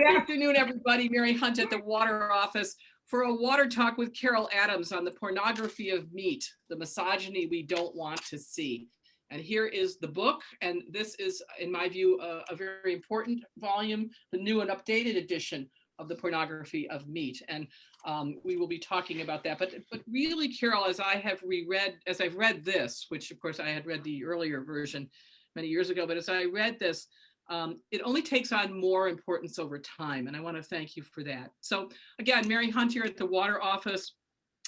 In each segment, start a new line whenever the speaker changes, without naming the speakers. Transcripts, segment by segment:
Good afternoon, everybody. Mary Hunt at the Water Office for a Water Talk with Carol Adams on the pornography of meat, the misogyny we don't want to see. And here is the book, and this is, in my view, a very important volume, the new and updated edition of the pornography of meat. And we will be talking about that. But really, Carol, as I've read this, which of course I had read the earlier version many years ago, but as I read this, it only takes on more importance over time, and I want to thank you for that. So again, Mary Hunt here at the Water Office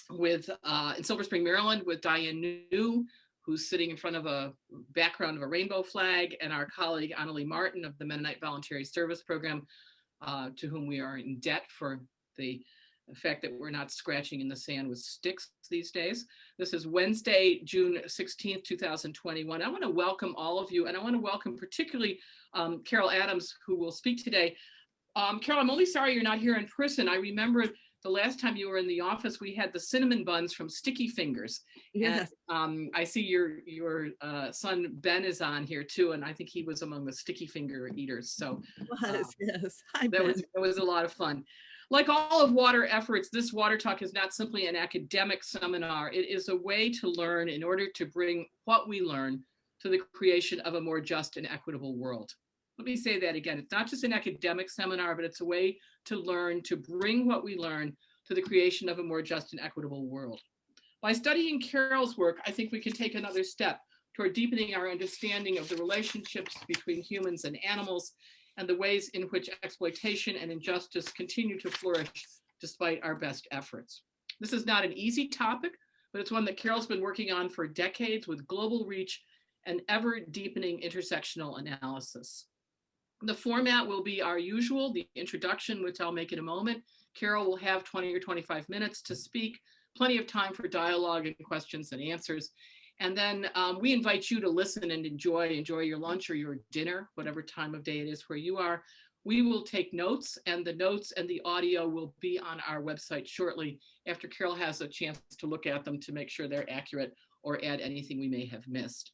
with in Silver Spring, Maryland, with Diane New, who's sitting in front of a background of a rainbow flag, and our colleague Annalie Martin of the Mennonite Voluntary Service Program, to whom we are in debt for the fact that we're not scratching in the sand with sticks these days. This is Wednesday, June 16th, 2021. I want to welcome all of you, and I want to welcome particularly Carol Adams, who will speak today. Carol, I'm only sorry you're not here in person. I remember the last time you were in the office, we had the cinnamon buns from Sticky Fingers. Yes. And I see your son Ben is on here too, and I think he was among the Sticky Finger eaters. So
yes. Hi,
that was a lot of fun. Like all of Water efforts, this Water Talk is not simply an academic seminar. It is a way to learn in order to bring what we learn to the creation of a more just and equitable world. Let me say that again. It's not just an academic seminar, but it's a way to learn, to bring what we learn to the creation of a more just and equitable world. By studying Carol's work, I think we can take another step toward deepening our understanding of the relationships between humans and animals and the ways in which exploitation and injustice continue to flourish despite our best efforts. This is not an easy topic, but it's one that Carol's been working on for decades with global reach and ever deepening intersectional analysis. The format will be our usual, the introduction, which I'll make in a moment. Carol will have 20 or 25 minutes to speak, plenty of time for dialogue and questions and answers. And then we invite you to listen and enjoy your lunch or your dinner, whatever time of day it is where you are. We will take notes, and the notes and the audio will be on our website shortly after Carol has a chance to look at them to make sure they're accurate or add anything we may have missed.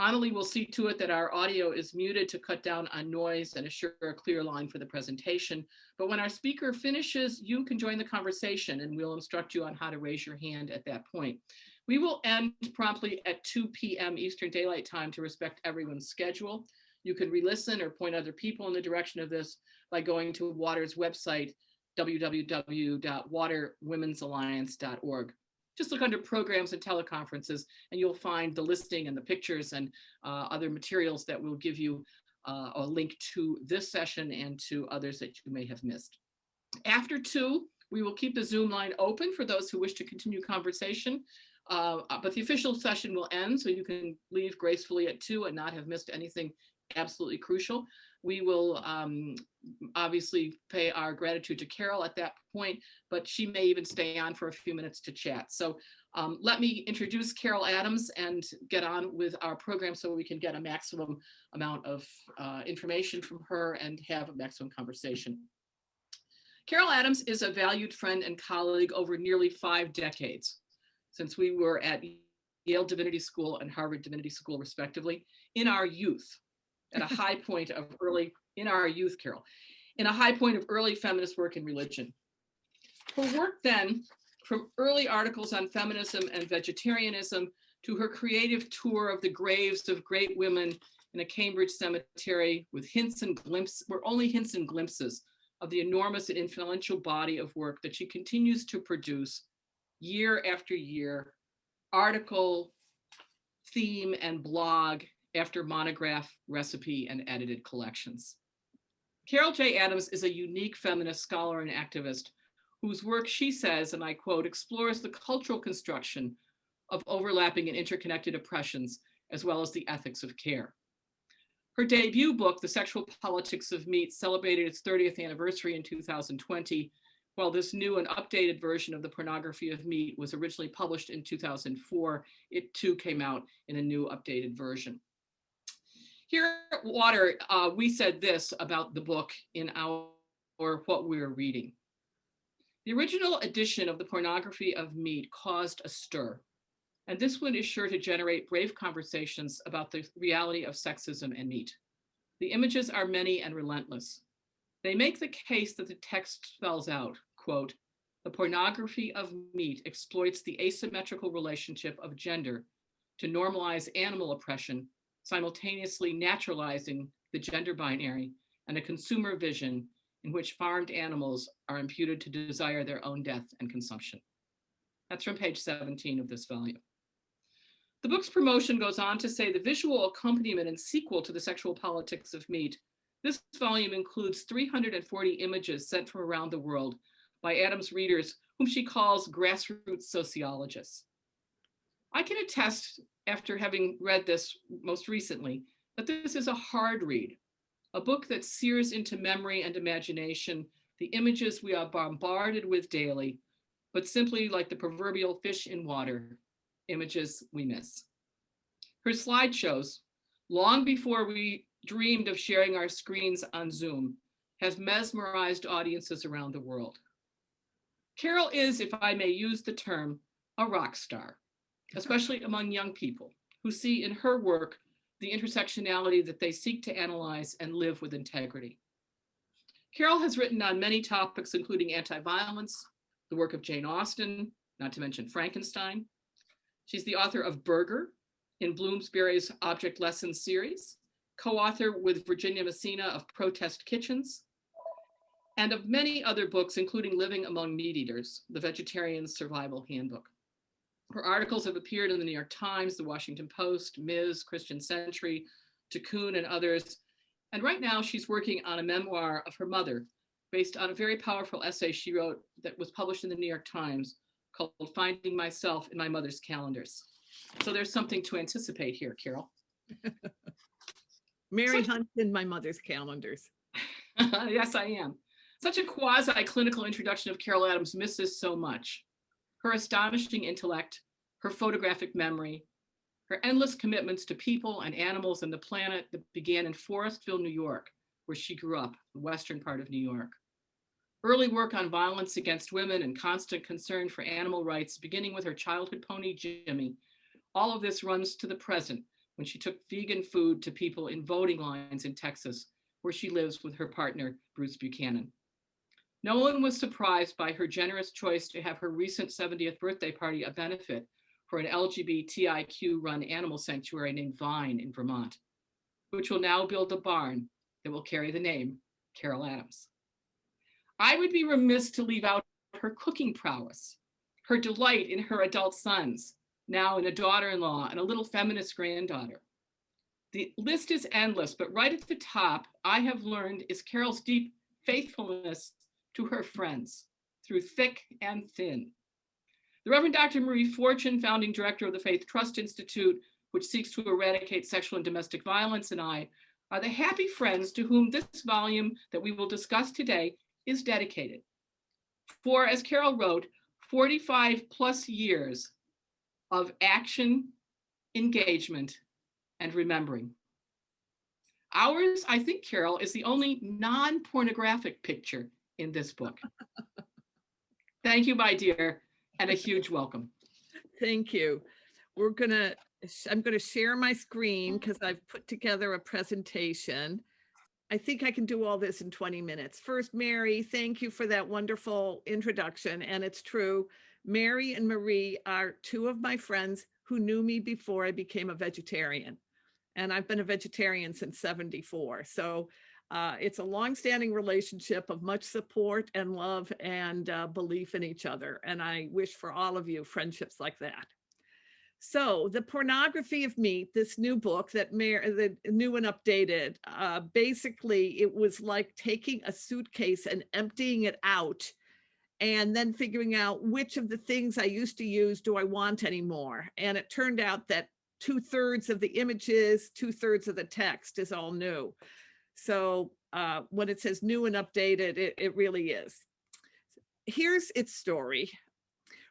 Annalie will see to it that our audio is muted to cut down on noise and assure a clear line for the presentation. But when our speaker finishes, you can join the conversation, and we'll instruct you on how to raise your hand at that point. We will end promptly at 2 p.m. Eastern Daylight Time to respect everyone's schedule. You can re-listen or point other people in the direction of this by going to Water's website, www.waterwomensalliance.org. Just look under programs and teleconferences, and you'll find the listing and the pictures and other materials that will give you a link to this session and to others that you may have missed. After 2, we will keep the Zoom line open for those who wish to continue conversation. But the official session will end, so you can leave gracefully at 2 and not have missed anything absolutely crucial. We will obviously pay our gratitude to Carol at that point, but she may even stay on for a few minutes to chat. So let me introduce Carol Adams and get on with our program so we can get a maximum amount of information from her and have a maximum conversation. Carol Adams is a valued friend and colleague over nearly 5 decades, since we were at Yale Divinity School and Harvard Divinity School, respectively, in our youth, at a high point of early, in our youth, Carol, in a high point of early feminist work in religion. Her work then, from early articles on feminism and vegetarianism to her creative tour of the graves of great women in a Cambridge cemetery with hints and glimpses, were only hints and glimpses of the enormous and influential body of work that she continues to produce year after year, article, theme, and blog after monograph, recipe, and edited collections. Carol J. Adams is a unique feminist scholar and activist whose work, she says, and I quote, explores the cultural construction of overlapping and interconnected oppressions, as well as the ethics of care. Her debut book, The Sexual Politics of Meat, celebrated its 30th anniversary in 2020, while this new and updated version of The Pornography of Meat was originally published in 2004, it too came out in a new updated version. Here at Water, we said this about the book in our what we're reading. The original edition of The Pornography of Meat caused a stir, and this one is sure to generate brave conversations about the reality of sexism and meat. The images are many and relentless. They make the case that the text spells out, quote, the pornography of meat exploits the asymmetrical relationship of gender to normalize animal oppression, simultaneously naturalizing the gender binary and a consumer vision in which farmed animals are imputed to desire their own death and consumption. That's from page 17 of this volume. The book's promotion goes on to say the visual accompaniment and sequel to The Sexual Politics of Meat. This volume includes 340 images sent from around the world by Adams' readers, whom she calls grassroots sociologists. I can attest, after having read this most recently, that this is a hard read, a book that sears into memory and imagination the images we are bombarded with daily, but simply like the proverbial fish in water, images we miss. Her slideshows, long before we dreamed of sharing our screens on Zoom, have mesmerized audiences around the world. Carol is, if I may use the term, a rock star, especially among young people who see in her work the intersectionality that they seek to analyze and live with integrity. Carol has written on many topics, including anti-violence, the work of Jane Austen, not to mention Frankenstein. She's the author of Burger in Bloomsbury's Object Lessons series, co-author with Virginia Messina of Protest Kitchens, and of many other books, including Living Among Meat Eaters, the Vegetarian's Survival Handbook. Her articles have appeared in the New York Times, the Washington Post, Ms., Christian Century, Tikkun, and others. And right now she's working on a memoir of her mother based on a very powerful essay she wrote that was published in the New York Times called Finding Myself in My Mother's Calendars. So there's something to anticipate here, Carol.
Mary Hunt's in my mother's calendars.
Yes, I am. Such a quasi-clinical introduction of Carol Adams misses so much. Her astonishing intellect, her photographic memory, her endless commitments to people and animals and the planet that began in Forestville, New York, where she grew up, the western part of New York. Early work on violence against women and constant concern for animal rights, beginning with her childhood pony, Jimmy. All of this runs to the present when she took vegan food to people in voting lines in Texas, where she lives with her partner, Bruce Buchanan. No one was surprised by her generous choice to have her recent 70th birthday party a benefit for an LGBTIQ-run animal sanctuary named Vine in Vermont, which will now build a barn that will carry the name Carol Adams. I would be remiss to leave out her cooking prowess, her delight in her adult sons, now in a daughter-in-law and a little feminist granddaughter. The list is endless, but right at the top, I have learned is Carol's deep faithfulness to her friends through thick and thin. The Reverend Dr. Marie Fortune, founding director of the Faith Trust Institute, which seeks to eradicate sexual and domestic violence, and I are the happy friends to whom this volume that we will discuss today is dedicated. For, as Carol wrote, 45 plus years of action, engagement, and remembering. Ours, I think, Carol, is the only non-pornographic picture in this book. Thank you, my dear, and a huge welcome.
Thank you. I'm gonna share my screen because I've put together a presentation. I think I can do all this in 20 minutes. First, Mary, thank you for that wonderful introduction. And it's true, Mary and Marie are two of my friends who knew me before I became a vegetarian. And I've been a vegetarian since '74. So it's a longstanding relationship of much support and love and belief in each other. And I wish for all of you friendships like that. So the Pornography of Meat, this new book that the new and updated, basically it was like taking a suitcase and emptying it out and then figuring out which of the things I used to use do I want anymore. And it turned out that 2/3 of the images, 2/3 of the text is all new. So when it says new and updated, it really is. Here's its story.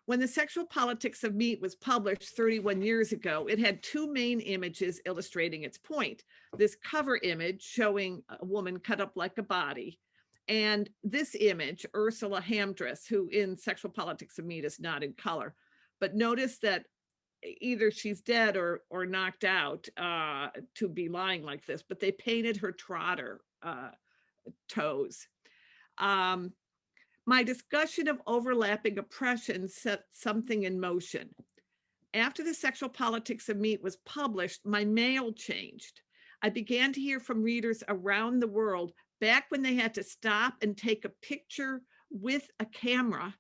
When The Sexual Politics of Meat was published 31 years ago, it had two main images illustrating its point. This cover image showing a woman cut up like a body, and this image, Ursula Hamdress, who in Sexual Politics of Meat is not in color. But notice that either she's dead or knocked out to be lying like this, but they painted her trotter toes. My discussion of overlapping oppression set something in motion. After The Sexual Politics of Meat was published, my mail changed. I began to hear from readers around the world back when they had to stop and take a picture with a camera,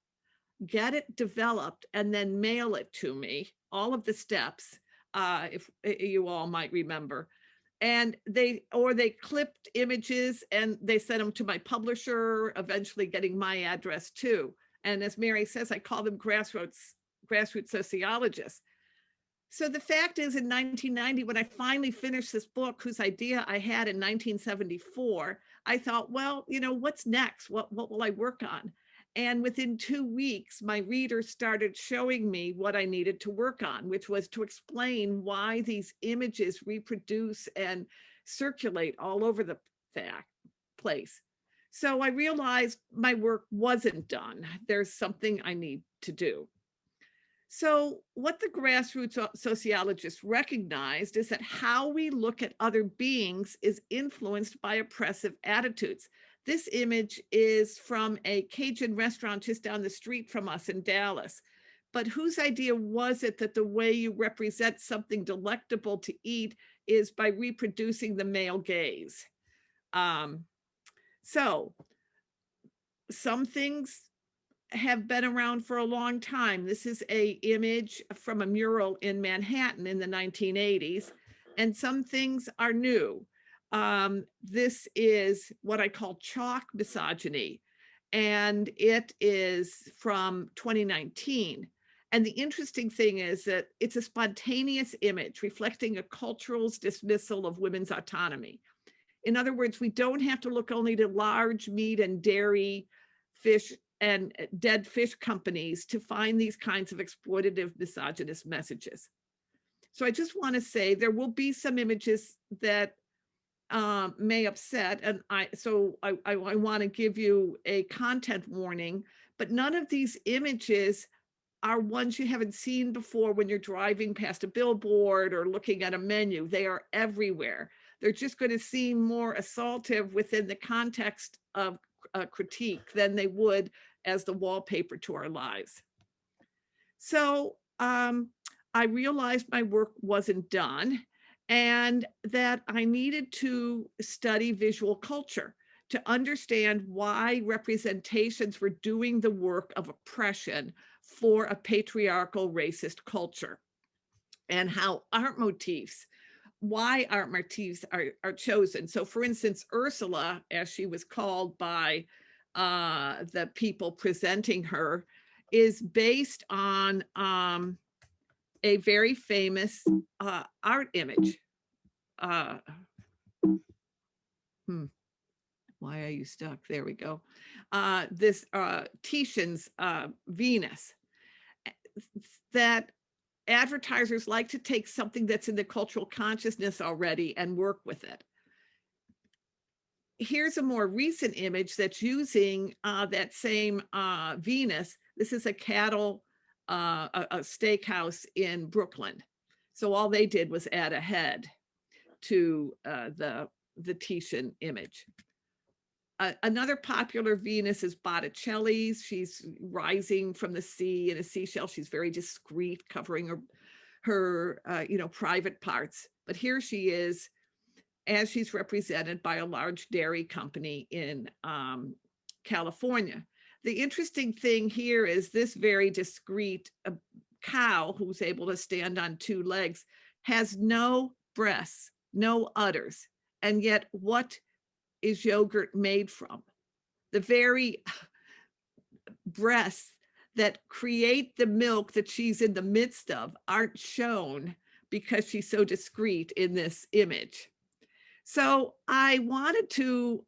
get it developed, and then mail it to me, all of the steps, if you all might remember. And they clipped images and they sent them to my publisher, eventually getting my address too. And as Mary says, I call them grassroots sociologists. So the fact is, in 1990, when I finally finished this book, whose idea I had in 1974, I thought, well, what's next? What will I work on? And within 2 weeks, my readers started showing me what I needed to work on, which was to explain why these images reproduce and circulate all over the place. So I realized my work wasn't done. There's something I need to do. So what the grassroots sociologists recognized is that how we look at other beings is influenced by oppressive attitudes. This image is from a Cajun restaurant just down the street from us in Dallas. But whose idea was it that the way you represent something delectable to eat is by reproducing the male gaze? So some things have been around for a long time. This is an image from a mural in Manhattan in the 1980s, and some things are new. This is what I call chalk misogyny, and it is from 2019. And the interesting thing is that it's a spontaneous image reflecting a cultural dismissal of women's autonomy. In other words, we don't have to look only to large meat and dairy, fish, and dead fish companies to find these kinds of exploitative misogynist messages. So I just want to say there will be some images that may upset, and I want to give you a content warning, but none of these images are ones you haven't seen before when you're driving past a billboard or looking at a menu. They are everywhere. They're just going to seem more assaultive within the context of critique than they would as the wallpaper to our lives. So I realized my work wasn't done and that I needed to study visual culture to understand why representations were doing the work of oppression for a patriarchal racist culture, and how art motifs, why art motifs are chosen. So for instance, Ursula, as she was called by the people presenting her, is based on a very famous art image. Why are you stuck? There we go. This Titian's Venus, that advertisers like to take something that's in the cultural consciousness already and work with it. Here's a more recent image that's using that same Venus. This is a steakhouse in Brooklyn. So all they did was add a head to the Titian image. Another popular Venus is Botticelli's. She's rising from the sea in a seashell. She's very discreet, covering her private parts. But here she is, as she's represented by a large dairy company in California. The interesting thing here is this very discreet cow, who's able to stand on 2 legs, has no breasts, no udders. And yet, what is yogurt made from? The very breasts that create the milk that she's in the midst of aren't shown because she's so discreet in this image. So I wanted to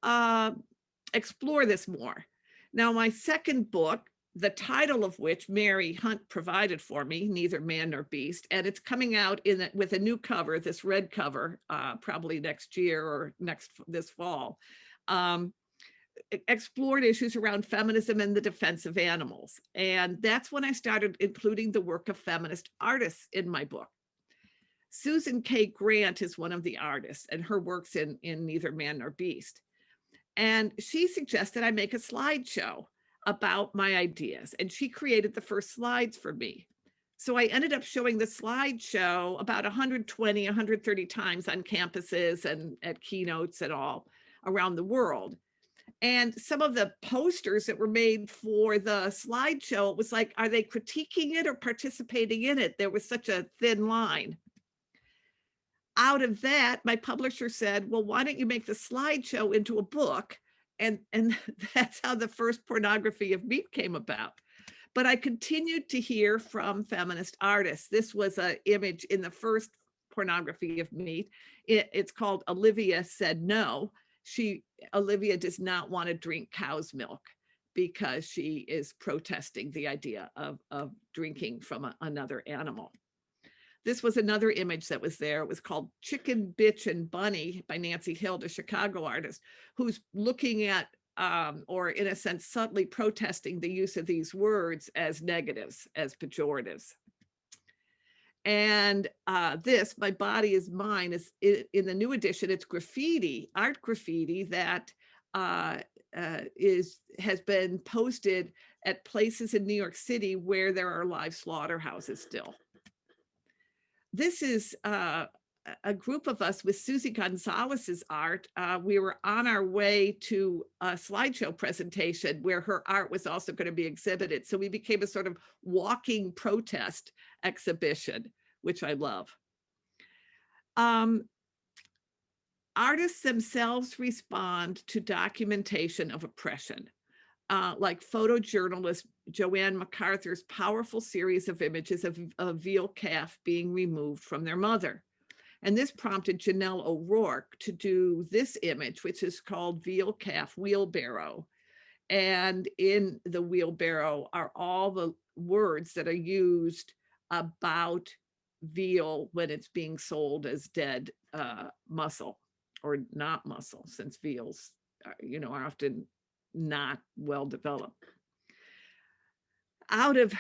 explore this more. Now, my second book, the title of which Mary Hunt provided for me, Neither Man Nor Beast, and it's coming out with a new cover, this red cover, probably next year or this fall, explored issues around feminism and the defense of animals. And that's when I started including the work of feminist artists in my book. Susan K. Grant is one of the artists, and her work's in Neither Man Nor Beast. And she suggested I make a slideshow about my ideas. And she created the first slides for me. So I ended up showing the slideshow about 120, 130 times on campuses and at keynotes and all around the world. And some of the posters that were made for the slideshow, it was like, are they critiquing it or participating in it? There was such a thin line. Out of that, my publisher said, well, why don't you make the slideshow into a book? And that's how the first Pornography of Meat came about. But I continued to hear from feminist artists. This was an image in the first Pornography of Meat. It's called Olivia Said No. Olivia does not want to drink cow's milk because she is protesting the idea of drinking from another animal. This was another image that was there. It was called Chicken, Bitch, and Bunny by Nancy Hill, a Chicago artist, who's looking at, or in a sense, subtly protesting the use of these words as negatives, as pejoratives. And this, My Body is Mine, is in the new edition. It's graffiti, art graffiti that has been posted at places in New York City where there are live slaughterhouses still. This is a group of us with Susie Gonzalez's art. We were on our way to a slideshow presentation where her art was also going to be exhibited. So we became a sort of walking protest exhibition, which I love. Artists themselves respond to documentation of oppression, like photojournalist Joanne MacArthur's powerful series of images of a veal calf being removed from their mother. And this prompted Janelle O'Rourke to do this image, which is called Veal Calf Wheelbarrow. And in the wheelbarrow are all the words that are used about veal when it's being sold as dead muscle, or not muscle, since veals are often not well developed. Out of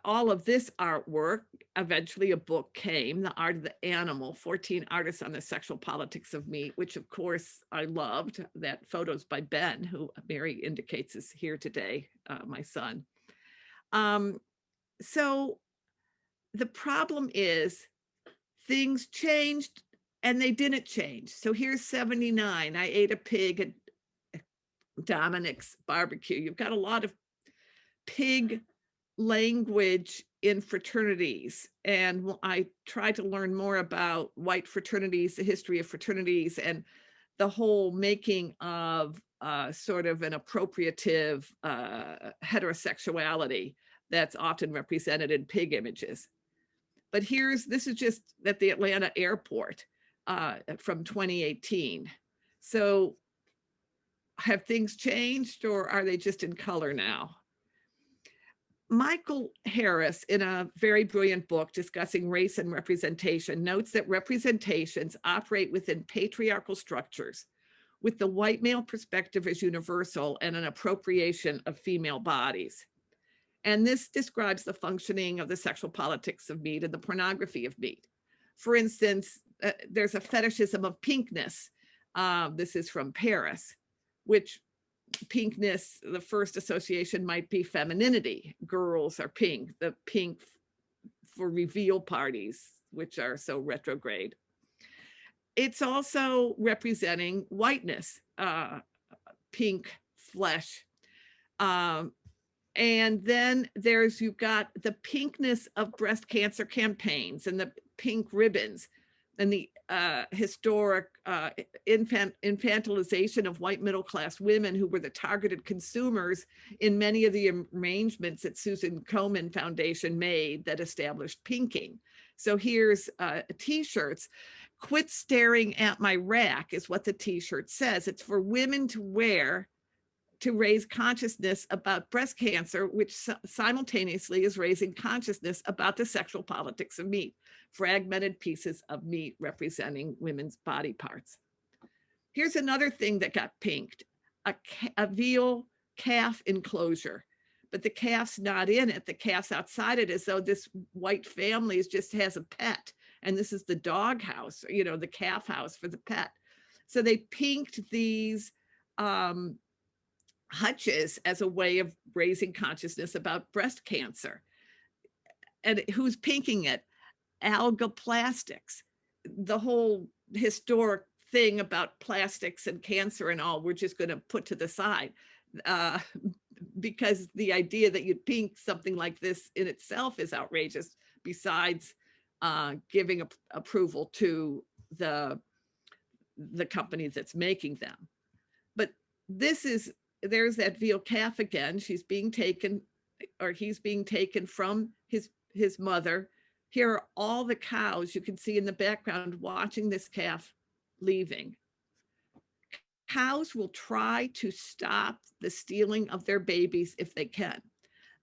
all of this artwork, eventually a book came, The Art of the Animal, 14 Artists on the Sexual Politics of Meat, which of course I loved. That photo's by Ben, who Mary indicates is here today, my son. So the problem is things changed and they didn't change. So here's 79. I ate a pig at Dominic's barbecue. You've got a lot of pig language in fraternities. And I tried to learn more about white fraternities, the history of fraternities, and the whole making of sort of an appropriative heterosexuality that's often represented in pig images. But this is just at the Atlanta airport from 2018. So have things changed, or are they just in color now? Michael Harris, in a very brilliant book discussing race and representation, notes that representations operate within patriarchal structures, with the white male perspective as universal and an appropriation of female bodies. And this describes the functioning of the sexual politics of meat and the pornography of meat. For instance, there's a fetishism of pinkness. This is from Paris, which pinkness, the first association might be femininity. Girls are pink, the pink for reveal parties, which are so retrograde. It's also representing whiteness, pink flesh. And then you've got the pinkness of breast cancer campaigns and the pink ribbons and the historic infantilization of white middle-class women who were the targeted consumers in many of the arrangements that Susan Komen Foundation made that established pinking. So here's t-shirts. Quit staring at my rack is what the t-shirt says. It's for women to wear to raise consciousness about breast cancer, which simultaneously is raising consciousness about the sexual politics of meat, fragmented pieces of meat representing women's body parts. Here's another thing that got pinked, a veal calf enclosure, but the calf's not in it. The calf's outside it, as though this white family just has a pet. And this is the dog house, the calf house for the pet. So they pinked these hutches as a way of raising consciousness about breast cancer. And who's pinking it? Alga Plastics. The whole historic thing about plastics and cancer and all, we're just going to put to the side. Because the idea that you'd pink something like this in itself is outrageous, besides giving approval to the company that's making them. But there's that veal calf again. She's being taken, or he's being taken from his mother. Here are all the cows you can see in the background watching this calf leaving. Cows will try to stop the stealing of their babies if they can.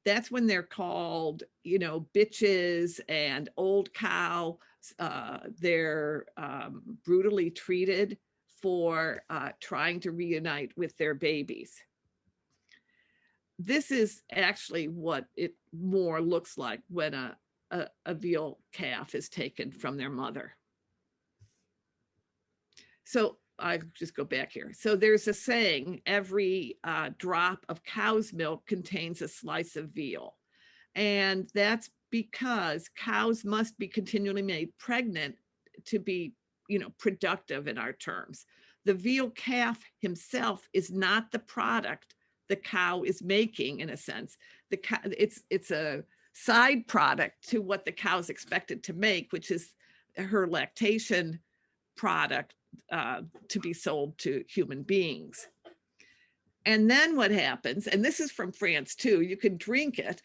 That's when they're called, bitches and old cow. They're brutally treated for trying to reunite with their babies. This is actually what it more looks like when a veal calf is taken from their mother. So I just go back here. So there's a saying, every drop of cow's milk contains a slice of veal. And that's because cows must be continually made pregnant to be, productive in our terms. The veal calf himself is not the product the cow is making, in a sense. The cow, it's a side product to what the cow's expected to make, which is her lactation product to be sold to human beings. And then what happens, and this is from France too, you can drink it,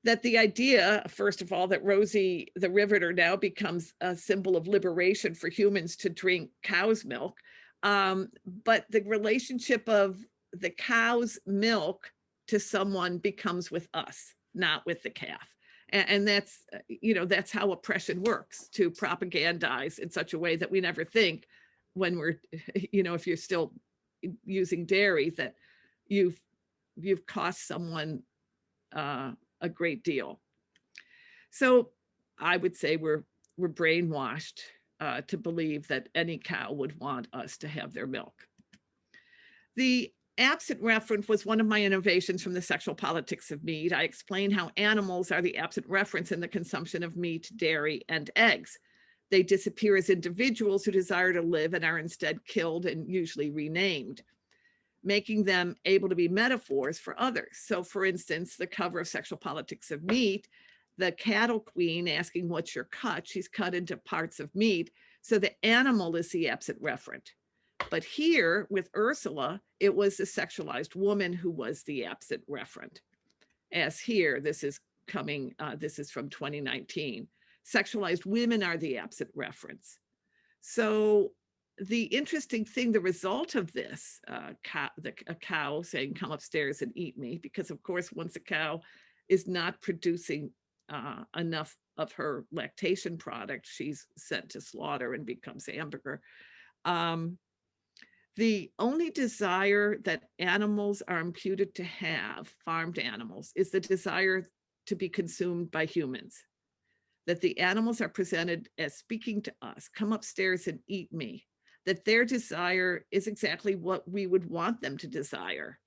that the idea, first of all, that Rosie the Riveter now becomes a symbol of liberation for humans to drink cow's milk. But the relationship of the cow's milk to someone becomes with us, not with the calf. And that's, that's how oppression works, to propagandize in such a way that we never think, when we're, if you're still using dairy, that you've cost someone a great deal. So I would say we're brainwashed to believe that any cow would want us to have their milk. The absent referent was one of my innovations from the sexual politics of meat. I explain how animals are the absent reference in the consumption of meat, dairy, and eggs. They disappear as individuals who desire to live and are instead killed and usually renamed, making them able to be metaphors for others. So for instance, the cover of Sexual Politics of Meat, the cattle queen asking, what's your cut? She's cut into parts of meat. So the animal is the absent referent. But here with Ursula, it was the sexualized woman who was the absent referent. As here, this is from 2019. Sexualized women are the absent reference. So the interesting thing, the result of this, a cow saying, come upstairs and eat me, because of course, once a cow is not producing enough of her lactation product, she's sent to slaughter and becomes hamburger. The only desire that animals are imputed to have, farmed animals, is the desire to be consumed by humans. That the animals are presented as speaking to us, come upstairs and eat me. That their desire is exactly what we would want them to desire.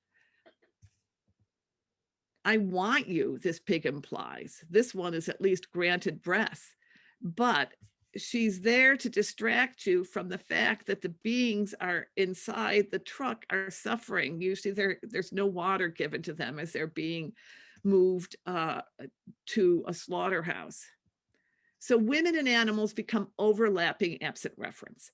I want you, this pig implies. This one is at least granted breasts, but she's there to distract you from the fact that the beings are inside the truck are suffering. Usually there's no water given to them as they're being moved to a slaughterhouse. So women and animals become overlapping absent reference.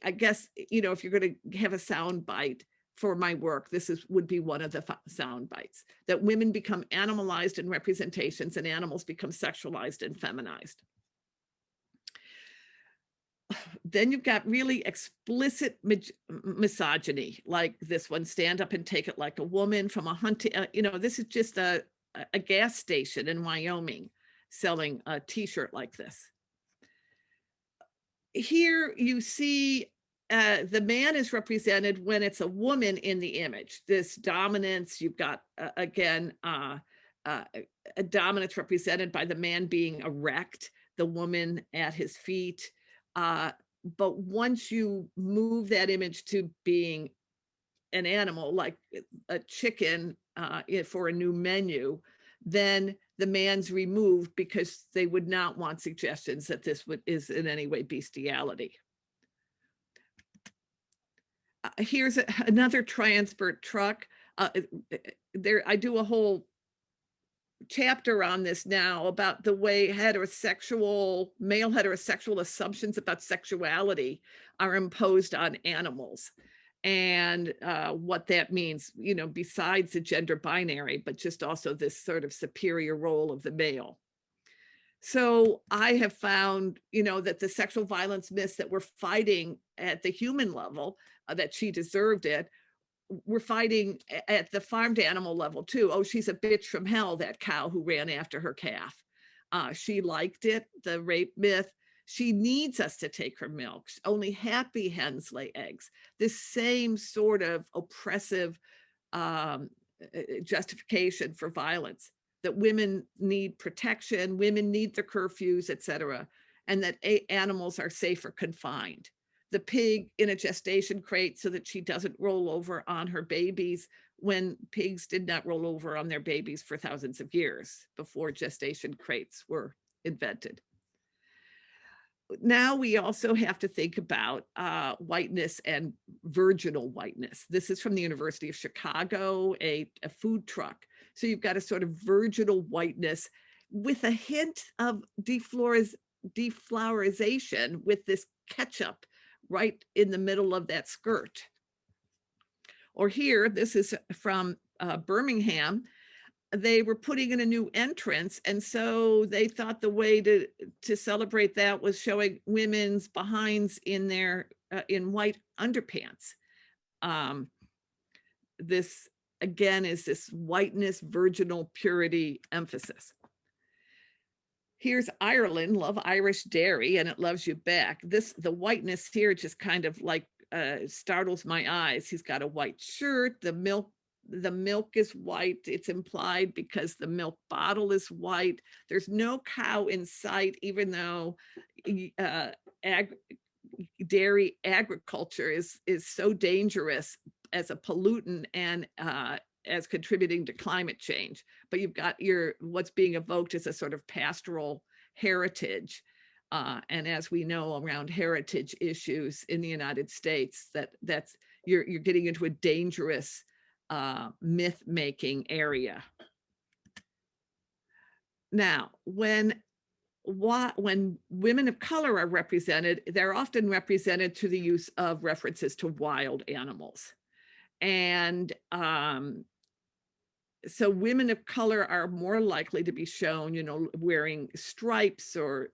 I guess, if you're going to have a sound bite for my work, this would be one of the sound bites, that women become animalized in representations and animals become sexualized and feminized. Then you've got really explicit misogyny, like this one, stand up and take it like a woman, from a hunting, this is just a gas station in Wyoming selling a t-shirt like this. Here you see the man is represented when it's a woman in the image. This dominance, you've got, again, a dominance represented by the man being erect, the woman at his feet. but once you move that image to being an animal, like a chicken for a new menu, then the man's removed because they would not want suggestions that this is in any way bestiality. Here's another transport truck. I do a whole chapter on this now about the way male heterosexual assumptions about sexuality are imposed on animals, and what that means, besides the gender binary, but just also this sort of superior role of the male. So I have found, that the sexual violence myths that we're fighting at the human level, that she deserved it, we're fighting at the farmed animal level too. Oh, she's a bitch from hell, that cow who ran after her calf. She liked it, the rape myth. She needs us to take her milk. Only happy hens lay eggs. This same sort of oppressive justification for violence, that women need protection, women need the curfews, etc., and that animals are safe or confined. The pig in a gestation crate so that she doesn't roll over on her babies, when pigs did not roll over on their babies for thousands of years before gestation crates were invented. Now we also have to think about whiteness and virginal whiteness. This is from the University of Chicago, a food truck. So you've got a sort of virginal whiteness with a hint of deflowerization with this ketchup right in the middle of that skirt. Or here, this is from Birmingham. They were putting in a new entrance, and so they thought the way to celebrate that was showing women's behinds in their in white underpants. This again is this whiteness, virginal purity emphasis. Here's Ireland, love Irish dairy, and it loves you back. The whiteness here just kind of like startles my eyes. He's got a white shirt. The milk is white. It's implied because the milk bottle is white. There's no cow in sight, even though dairy agriculture is so dangerous as a pollutant and as contributing to climate change. But you've got what's being evoked is a sort of pastoral heritage. And as we know, around heritage issues in the United States, that's you're getting into a dangerous myth-making area. Now, when women of color are represented, they're often represented through the use of references to wild animals. And so women of color are more likely to be shown, wearing stripes or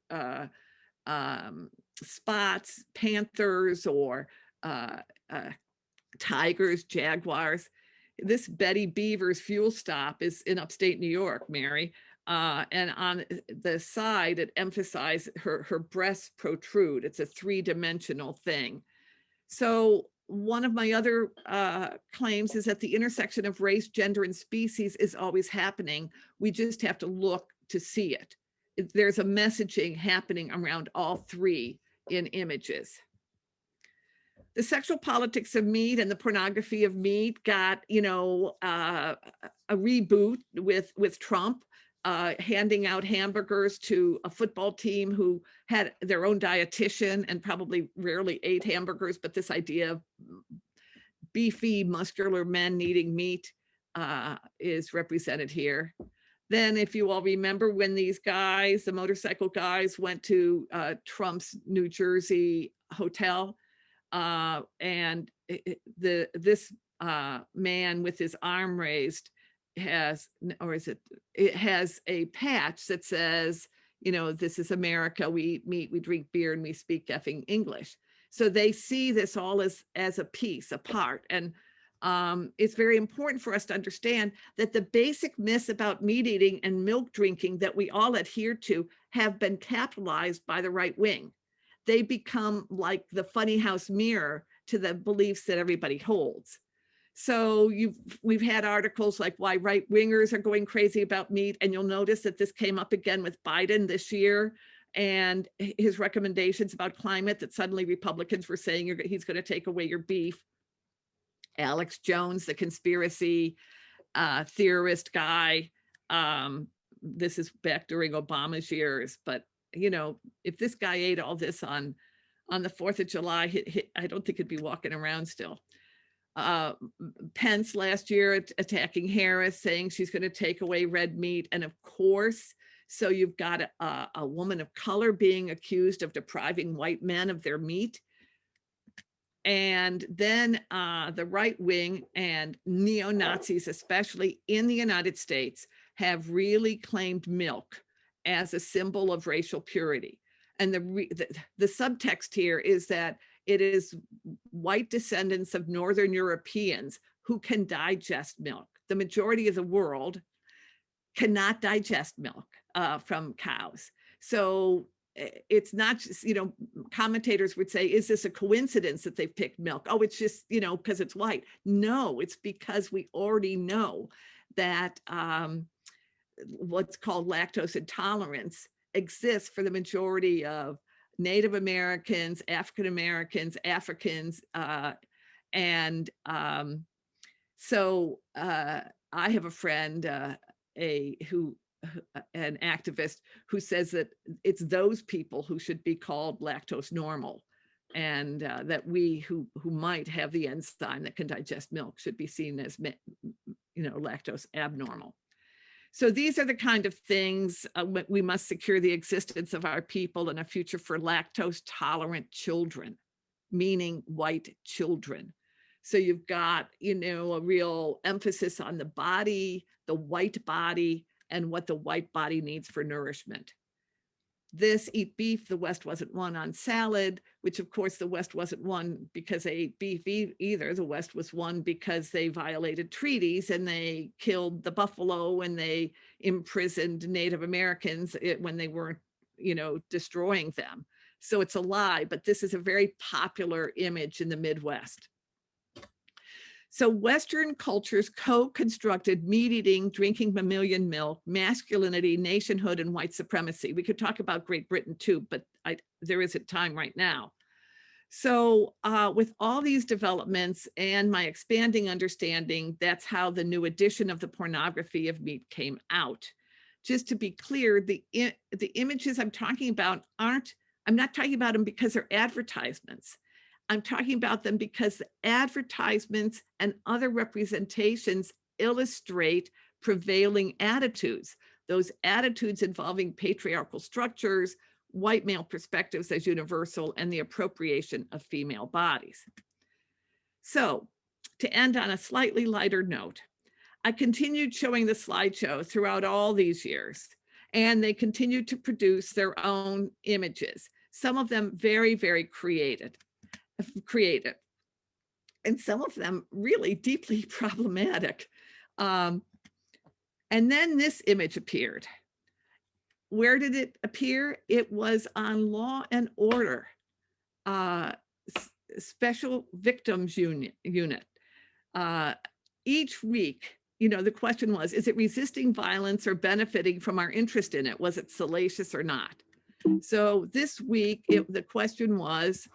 spots, panthers, or tigers, jaguars. This Betty Beaver's fuel stop is in upstate New York, Mary. And on the side, it emphasizes her breasts protrude. It's a three-dimensional thing. So one of my other claims is that the intersection of race, gender, and species is always happening. We just have to look to see it. There's a messaging happening around all three in images. The sexual politics of meat and the pornography of meat got, a reboot with Trump handing out hamburgers to a football team who had their own dietitian and probably rarely ate hamburgers, but this idea of beefy, muscular men needing meat is represented here. Then, if you all remember, when these guys, the motorcycle guys, went to Trump's New Jersey hotel, and this man with his arm raised has a patch that says, this is America. We eat meat, we drink beer, and we speak effing English. So they see this all as a piece, a part. And it's very important for us to understand that the basic myths about meat eating and milk drinking that we all adhere to have been capitalized by the right wing. They become like the funny house mirror to the beliefs that everybody holds. So we've had articles like why right wingers are going crazy about meat. And you'll notice that this came up again with Biden this year. and his recommendations about climate, that suddenly Republicans were saying he's going to take away your beef. Alex Jones, the conspiracy theorist guy. This is back during Obama's years, but if this guy ate all this on the 4th of July, I don't think he'd be walking around still. Pence last year attacking Harris, saying she's going to take away red meat. And of course, so you've got a woman of color being accused of depriving white men of their meat. And then the right wing and neo-Nazis, especially in the United States, have really claimed milk as a symbol of racial purity. And the subtext here is that it is white descendants of Northern Europeans who can digest milk. The majority of the world cannot digest milk from cows. So it's not just, commentators would say, is this a coincidence that they've picked milk? Oh, it's just, because it's white. No, it's because we already know that what's called lactose intolerance exists for the majority of Native Americans, African Americans, Africans. So I have a friend, an activist, who says that it's those people who should be called lactose normal, and that we who might have the enzyme that can digest milk should be seen as lactose abnormal. So these are the kind of things. We must secure the existence of our people and a future for lactose tolerant children, meaning white children. So you've got a real emphasis on the body, the white body, and what the white body needs for nourishment. This eat beef, the West wasn't won on salad, which of course the West wasn't won because they ate beef either. The West was won because they violated treaties and they killed the buffalo and they imprisoned Native Americans when they weren't, destroying them. So it's a lie, but this is a very popular image in the Midwest. So Western cultures co-constructed meat eating, drinking mammalian milk, masculinity, nationhood, and white supremacy. We could talk about Great Britain too, but there isn't time right now. So with all these developments and my expanding understanding, that's how the new edition of the Pornography of Meat came out. Just to be clear, the images I'm talking about I'm not talking about them because they're advertisements. I'm talking about them because the advertisements and other representations illustrate prevailing attitudes, those attitudes involving patriarchal structures, white male perspectives as universal, and the appropriation of female bodies. So to end on a slightly lighter note, I continued showing the slideshow throughout all these years, and they continued to produce their own images, some of them very, very creative, and some of them really deeply problematic. And then this image appeared. Where did it appear? It was on Law and Order, Special Victims Unit. Each week, the question was, is it resisting violence or benefiting from our interest in it? Was it salacious or not? So this week, the question was,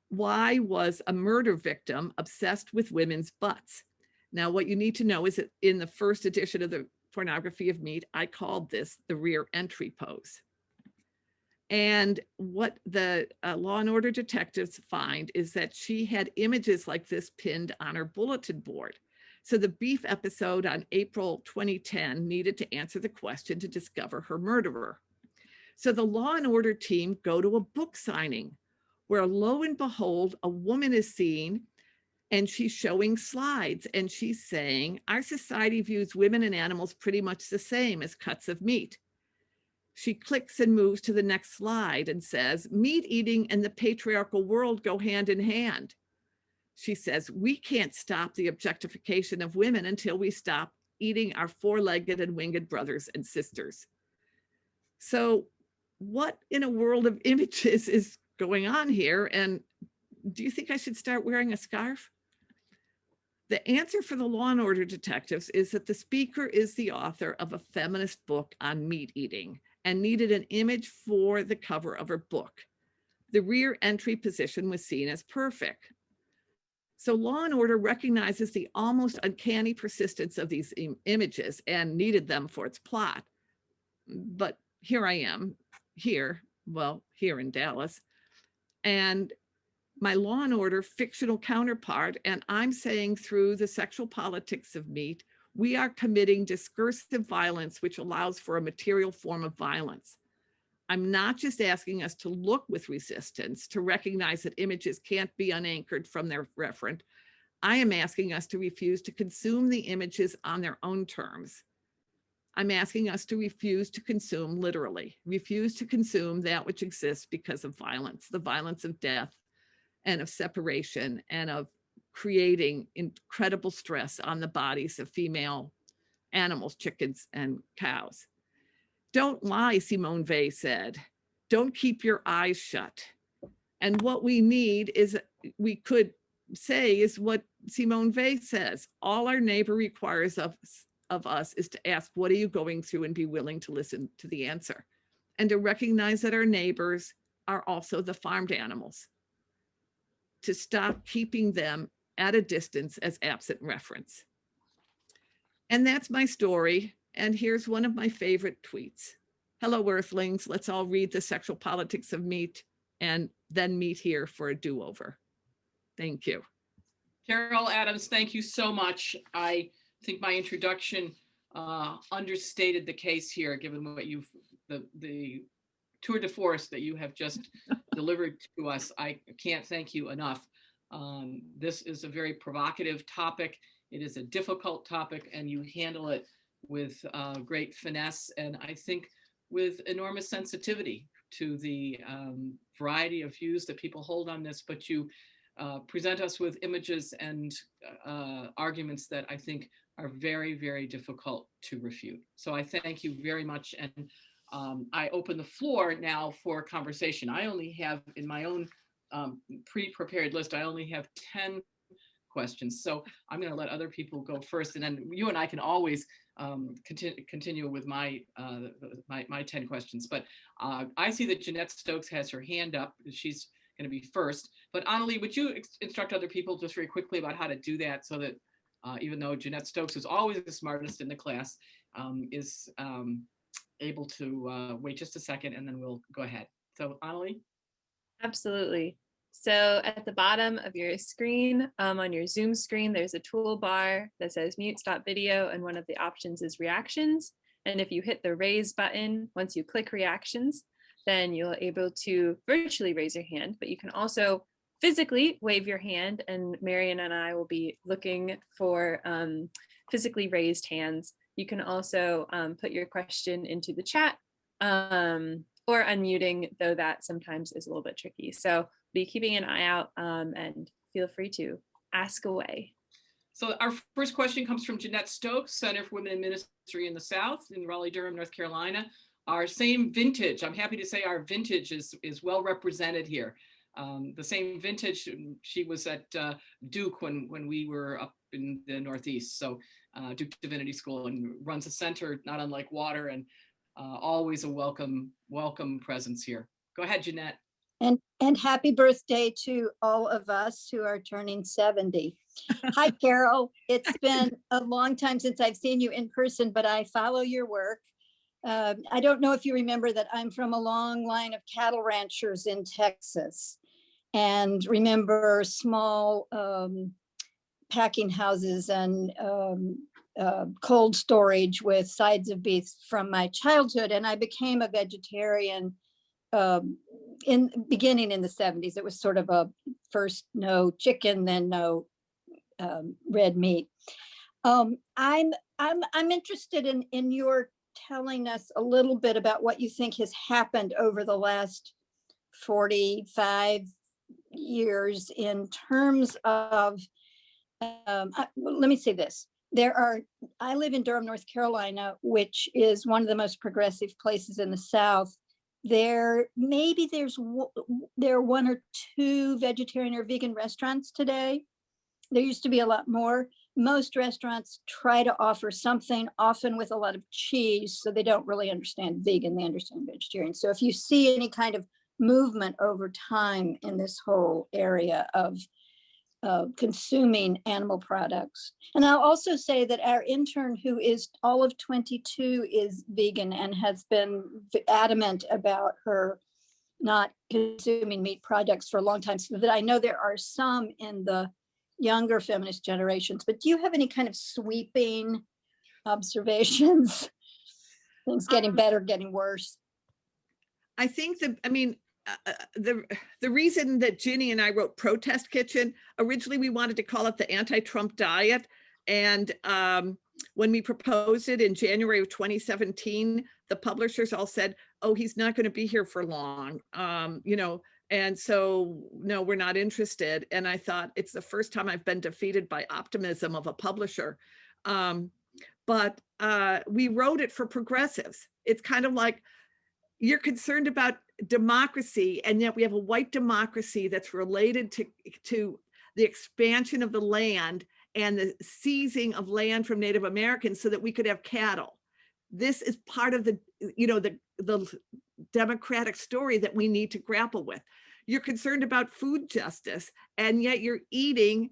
why was a murder victim obsessed with women's butts? Now, what you need to know is that in the first edition of the Pornography of Meat, I called this the rear entry pose. And what the Law and Order detectives find is that she had images like this pinned on her bulletin board. So the beef episode on April 2010 needed to answer the question to discover her murderer. So the Law and Order team go to a book signing where, lo and behold, a woman is seen and she's showing slides and she's saying, our society views women and animals pretty much the same as cuts of meat. She clicks and moves to the next slide and says, meat eating and the patriarchal world go hand in hand. She says, we can't stop the objectification of women until we stop eating our four-legged and winged brothers and sisters. So what in a world of images is going on here? And do you think I should start wearing a scarf? The answer for the Law and Order detectives is that the speaker is the author of a feminist book on meat eating and needed an image for the cover of her book. The rear entry position was seen as perfect. So Law and Order recognizes the almost uncanny persistence of these images and needed them for its plot. But here I am, here in Dallas, and my Law and Order fictional counterpart, and I'm saying through the sexual politics of meat, we are committing discursive violence, which allows for a material form of violence. I'm not just asking us to look with resistance, to recognize that images can't be unanchored from their referent. I am asking us to refuse to consume the images on their own terms. I'm asking us to refuse to consume literally, refuse to consume that which exists because of violence, the violence of death and of separation and of creating incredible stress on the bodies of female animals, chickens and cows. Don't lie, Simone Weil said. Don't keep your eyes shut. And what we need is, we could say, is what Simone Weil says. All our neighbor requires of us is to ask, what are you going through, and be willing to listen to the answer. And to recognize that our neighbors are also the farmed animals. To stop keeping them at a distance as absent reference. And that's my story. And here's one of my favorite tweets. Hello, Earthlings. Let's all read The Sexual Politics of Meat and then meet here for a do-over. Thank you.
Carol Adams, thank you so much. I think my introduction understated the case here, given what the tour de force that you have just delivered to us. I can't thank you enough. This is a very provocative topic. It is a difficult topic, and you handle it with great finesse, and I think with enormous sensitivity to the variety of views that people hold on this, but you present us with images and arguments that I think are very, very difficult to refute. So I thank you very much, and I open the floor now for conversation. I only have, in my own pre-prepared list, I only have 10 questions. So I'm going to let other people go first, and then you and I can always continue with my 10 questions. But I see that Jeanette Stokes has her hand up. She's going to be first. But Annalie, would you instruct other people just very quickly about how to do that, so that even though Jeanette Stokes is always the smartest in the class, is able to wait just a second, and then we'll go ahead. So Annalie?
Absolutely. So at the bottom of your screen, on your Zoom screen, there's a toolbar that says mute, stop video, and one of the options is reactions. And if you hit the raise button, once you click reactions, then you'll able to virtually raise your hand, but you can also physically wave your hand, and Marion and I will be looking for physically raised hands. You can also put your question into the chat, or unmuting, though that sometimes is a little bit tricky. So be keeping an eye out, and feel free to ask away.
So our first question comes from Jeanette Stokes, Center for Women in Ministry in the South in Raleigh-Durham, North Carolina. Our same vintage, I'm happy to say our vintage is well represented here. The same vintage, she was at Duke when we were up in the Northeast, so Duke Divinity School, and runs a center not unlike Water, and always a welcome presence here. Go ahead, Jeanette.
And happy birthday to all of us who are turning 70. Hi, Carol. It's been a long time since I've seen you in person, but I follow your work. I don't know if you remember that I'm from a long line of cattle ranchers in Texas, and remember small packing houses and cold storage with sides of beef from my childhood. And I became a vegetarian beginning in the 70s. It was sort of a first no chicken, then no red meat. I'm interested in your telling us a little bit about what you think has happened over the last 45 years in terms of, let me say this. I live in Durham, North Carolina, which is one of the most progressive places in the South. There are one or two vegetarian or vegan restaurants today. there used to be a lot more. Most restaurants try to offer something, often with a lot of cheese, so they don't really understand vegan, they understand vegetarian. So if you see any kind of movement over time in this whole area of consuming animal products. And I'll also say that our intern, who is all of 22, is vegan and has been adamant about her not consuming meat products for a long time, so that I know there are some in the younger feminist generations. But do you have any kind of sweeping observations? Things getting better, getting worse?
I think that, I mean, the reason that Ginny and I wrote Protest Kitchen, originally we wanted to call it the anti-Trump diet. And when we proposed it in January of 2017, the publishers all said, oh, he's not going to be here for long, you know, and so, no, we're not interested. And I thought, it's the first time I've been defeated by optimism of a publisher. But we wrote it for progressives. It's kind of like, you're concerned about democracy, and yet we have a white democracy that's related to the expansion of the land and the seizing of land from Native Americans so that we could have cattle. This is part of the, you know, the democratic story that we need to grapple with. You're concerned about food justice, and yet you're eating,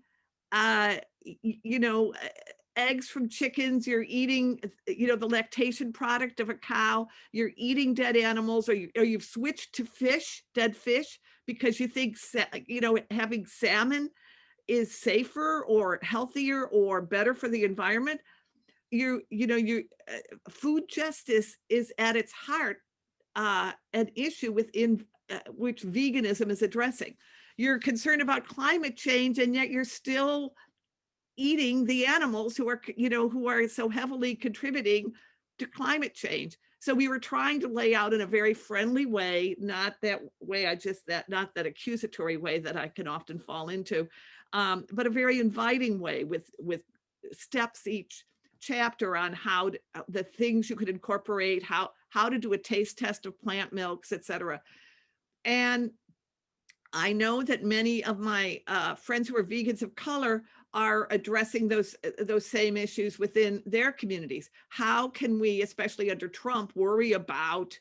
you know, eggs from chickens, you're eating, you know, the lactation product of a cow, you're eating dead animals, or you've switched to fish, dead fish, because you think, you know, having salmon is safer or healthier or better for the environment. You know, food justice is at its heart an issue within which veganism is addressing. You're concerned about climate change, and yet you're still eating the animals who are, you know, who are so heavily contributing to climate change. So we were trying to lay out in a very friendly way, not that way not that accusatory way that I can often fall into, but a very inviting way with steps each chapter on how the things you could incorporate, how to do a taste test of plant milks, etc. And I know that many of my friends who are vegans of color are addressing those same issues within their communities. How can we, especially under Trump, worry about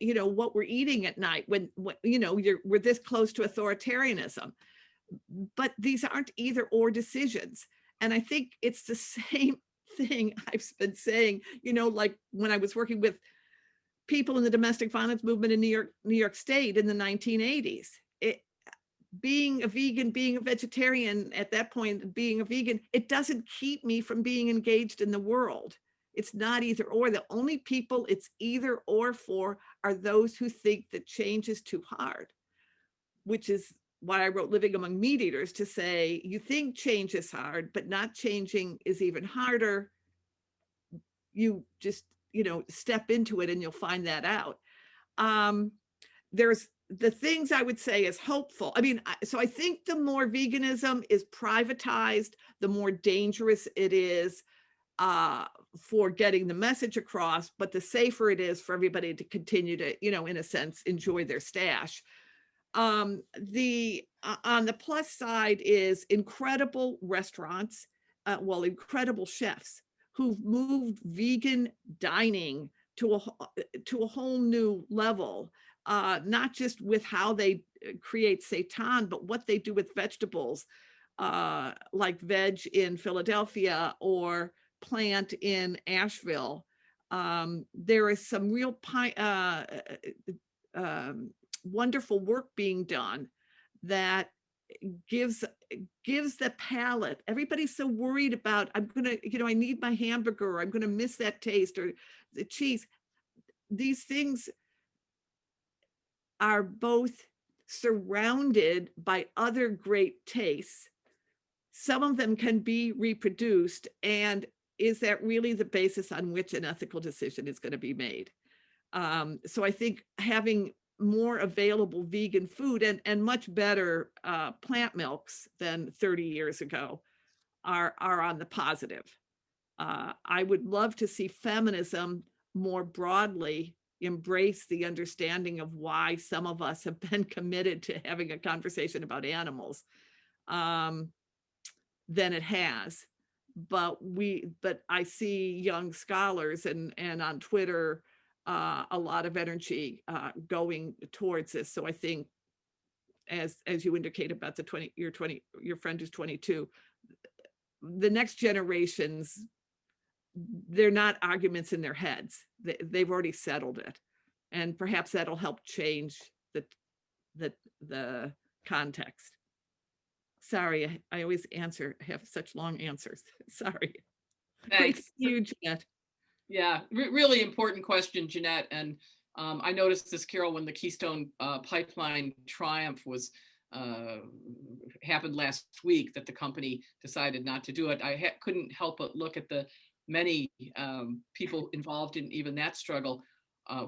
you know, what we're eating at night when you know, we're this close to authoritarianism? But these aren't either or decisions. And I think it's the same thing I've been saying, you know, like when I was working with people in the domestic violence movement in New York State in the 1980s. Being a vegan, being a vegetarian at that point, being a vegan, it doesn't keep me from being engaged in the world. It's not either or. The only people it's either or for are those who think that change is too hard, which is why I wrote Living Among Meat Eaters, to say, you think change is hard, but not changing is even harder. You just, you know, step into it and you'll find that out. There's the things I would say is hopeful. I mean, so I think the more veganism is privatized, the more dangerous it is for getting the message across, but the safer it is for everybody to continue to, you know, in a sense, enjoy their stash. On the plus side is incredible restaurants, well, incredible chefs who've moved vegan dining to a whole new level, not just with how they create seitan, but what they do with vegetables, like veg in Philadelphia or plant in Asheville. There is some real wonderful work being done that gives the palate. Everybody's so worried about, I'm gonna, you know, I need my hamburger, or I'm gonna miss that taste, or the cheese. These things are both surrounded by other great tastes. Some of them can be reproduced, and is that really the basis on which an ethical decision is going to be made? So I think having more available vegan food and much better plant milks than 30 years ago are on the positive. I would love to see feminism more broadly embrace the understanding of why some of us have been committed to having a conversation about animals. than it has. But I see young scholars and on Twitter, a lot of energy going towards this. So I think, as you indicated about your friend who's 22, the next generations, they're not arguments in their heads. They've already settled it, and perhaps that'll help change the context. Sorry, I always have such long answers. Sorry. Great to
Thanks.
see you, Jeanette.
Yeah, really important question, Jeanette. And I noticed this, Carol, when the Keystone Pipeline triumph happened last week, that the company decided not to do it. I couldn't help but look at the many people involved in even that struggle,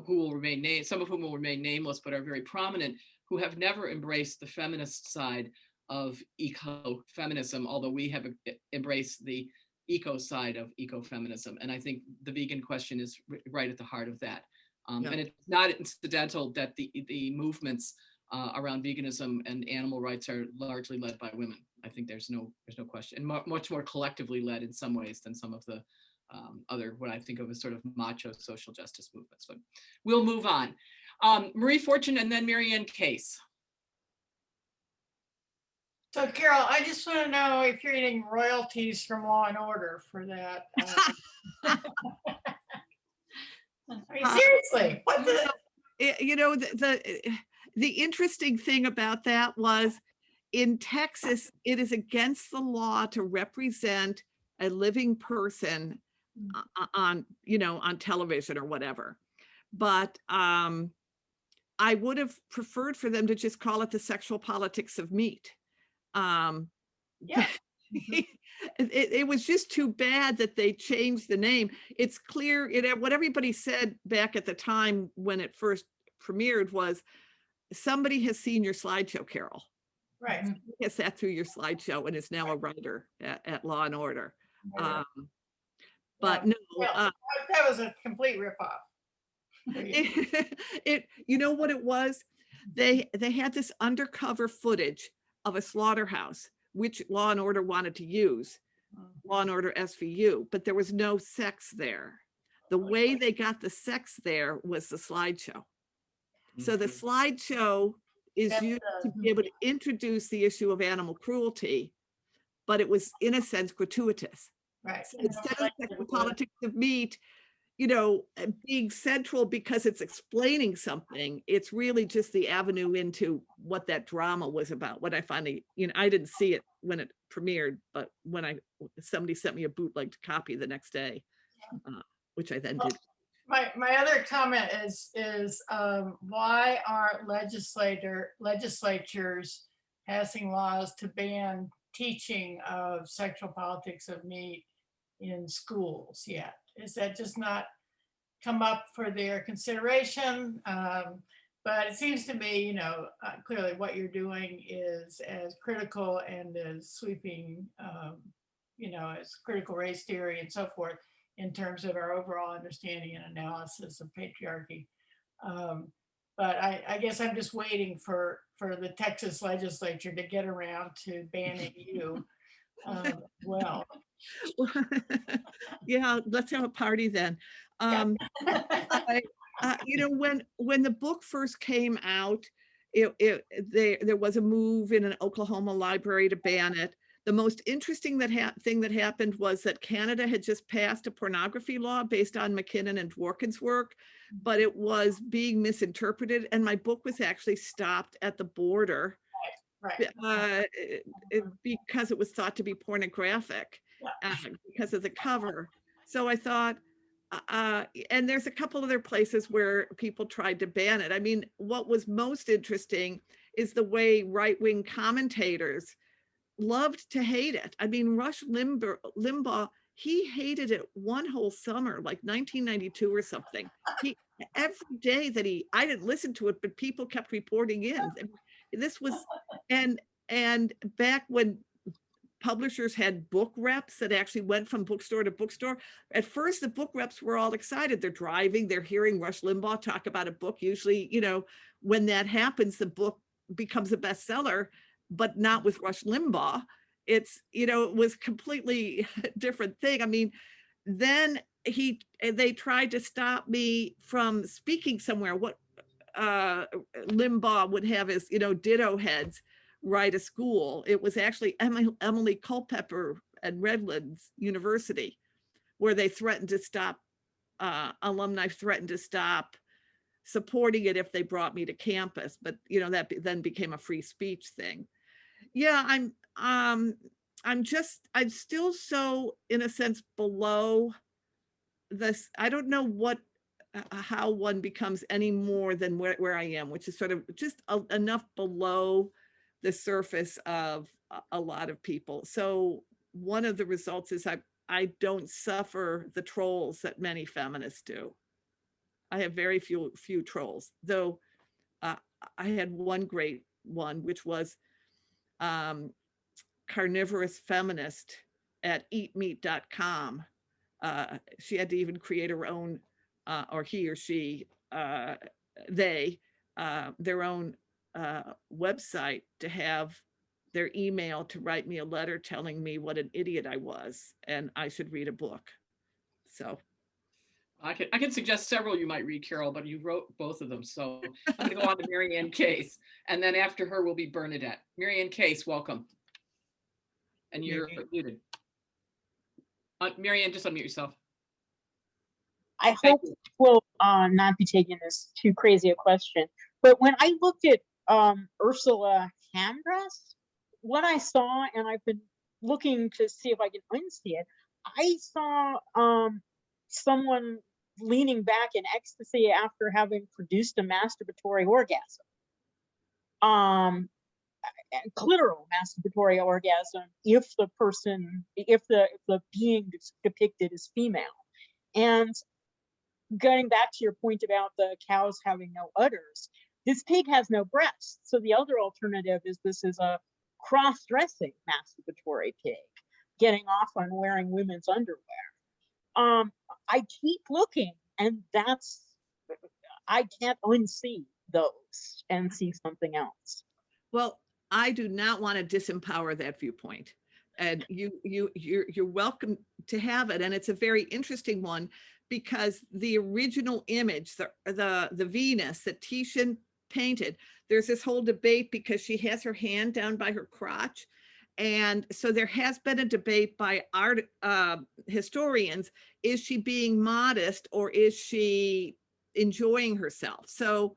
who will remain named, some of whom will remain nameless, but are very prominent, who have never embraced the feminist side of ecofeminism, although we have embraced the eco side of ecofeminism. And I think the vegan question is right at the heart of that.
Yeah.
And it's not incidental that the movements around veganism and animal rights are largely led by women. I think there's no question, and much more collectively led in some ways than some of the other, what I think of as sort of macho social justice movements. But we'll move on. Marie Fortune and then Marianne Case.
So Carol, I just want to know if you're getting royalties from Law and Order for that. I mean, seriously, what the?
You know, the interesting thing about that was, in Texas, it is against the law to represent a living person on television or whatever. But I would have preferred for them to just call it the sexual politics of meat.
Yeah.
It was just too bad that they changed the name. It's clear, what everybody said back at the time when it first premiered was, somebody has seen your slideshow, Carol.
Right.
He has sat through your slideshow and is now a writer at Law and Order. But no,
that was a complete ripoff.
You know what it was? They had this undercover footage of a slaughterhouse, which Law and Order wanted to use, Law and Order SVU, but there was no sex there. The way they got the sex there was the slideshow. So the slideshow is used to be able to introduce the issue of animal cruelty, but it was, in a sense, gratuitous.
Right.
So instead of the sexual politics of meat, being central because it's explaining something, it's really just the avenue into what that drama was about. When I finally, I didn't see it when it premiered, but when somebody sent me a bootlegged copy the next day, which I then did.
My other comment is why aren't legislatures passing laws to ban teaching of sexual politics of meat in schools yet? Is that just not come up for their consideration? But it seems to me, clearly what you're doing is as critical and as sweeping, as critical race theory and so forth, in terms of our overall understanding and analysis of patriarchy. But I guess I'm just waiting for the Texas legislature to get around to banning you. Well,
yeah, let's have a party then. When the book first came out, there was a move in an Oklahoma library to ban it. The most interesting thing that happened was that Canada had just passed a pornography law based on McKinnon and Dworkin's work, but it was being misinterpreted, and my book was actually stopped at the border.
Right.
Because it was thought to be pornographic, because of the cover. So I thought, and there's a couple other places where people tried to ban it. I mean, what was most interesting is the way right-wing commentators loved to hate it. I mean, Rush Limbaugh, he hated it one whole summer, like 1992 or something. Every day that I didn't listen to it, but people kept reporting in. This was, and back when publishers had book reps that actually went from bookstore to bookstore, at first the book reps were all excited. They're driving, they're hearing Rush Limbaugh talk about a book. Usually, when that happens, the book becomes a bestseller, but not with Rush Limbaugh. it's, it was completely different thing. I mean, then they tried to stop me from speaking somewhere. What Limbaugh would have his, ditto heads write a school. It was actually Emily Culpepper at Redlands University, where they threatened to stop, alumni threatened to stop supporting it if they brought me to campus. But, that then became a free speech thing. Yeah, I'm still so, in a sense, below this. I don't know how one becomes any more than where I am, which is sort of just enough below the surface of a lot of people. So one of the results is I don't suffer the trolls that many feminists do. I have very few trolls, though. I had one great one, which was carnivorous feminist at eatmeat.com. She had to even create her own, or he or she, their own website to have their email to write me a letter telling me what an idiot I was and I should read a book. So
I can suggest several you might read, Carol, but you wrote both of them. So I'm going to go on to Mary Ann Case, and then after her will be Bernadette. Mary Ann Case, welcome. And you're muted. Mary Ann, just unmute yourself.
I hope we'll not be taking this too crazy a question, but when I looked at Ursula Hamdress, what I saw, and I've been looking to see if I can unsee it, I saw someone leaning back in ecstasy after having produced a masturbatory orgasm. Clitoral masturbatory orgasm if the being depicted is female. And going back to your point about the cows having no udders, this pig has no breasts. So the other alternative is this is a cross-dressing masturbatory pig getting off on wearing women's underwear. I keep looking, and I can't unsee those and see something else.
Well, I do not want to disempower that viewpoint, and you're welcome to have it. And it's a very interesting one, because the original image, the Venus that Titian painted, there's this whole debate because she has her hand down by her crotch. And so there has been a debate by art historians. Is she being modest, or is she enjoying herself? So,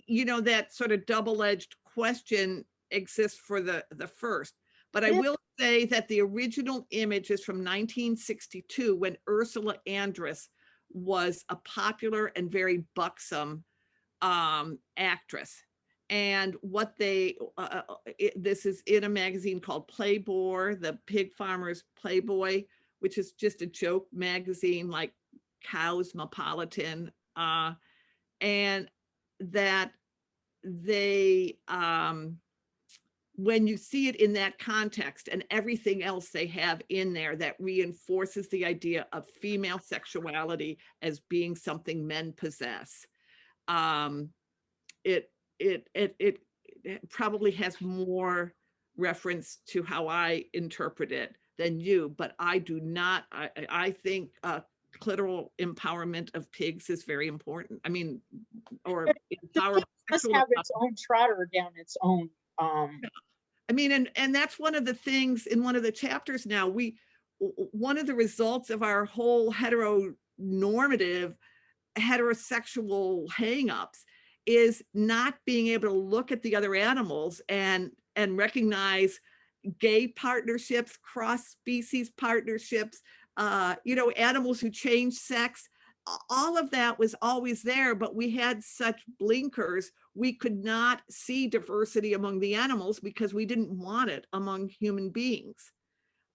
that sort of double-edged question exists for the first. But I will say that the original image is from 1962, when Ursula Andress was a popular and very buxom actress. And what this is in a magazine called Playboy, the Pig Farmer's Playboy, which is just a joke magazine like Cosmopolitan, and that they, when you see it in that context and everything else they have in there that reinforces the idea of female sexuality as being something men possess, it probably has more reference to how I interpret it than you, but I do not. I think clitoral empowerment of pigs is very important. I mean, or empower.
It must have its own trotter down its own.
I mean, and that's one of the things in one of the chapters now. One of the results of our whole heteronormative, heterosexual hangups is not being able to look at the other animals and recognize gay partnerships, cross-species partnerships, animals who change sex. All of that was always there, but we had such blinkers. We could not see diversity among the animals because we didn't want it among human beings.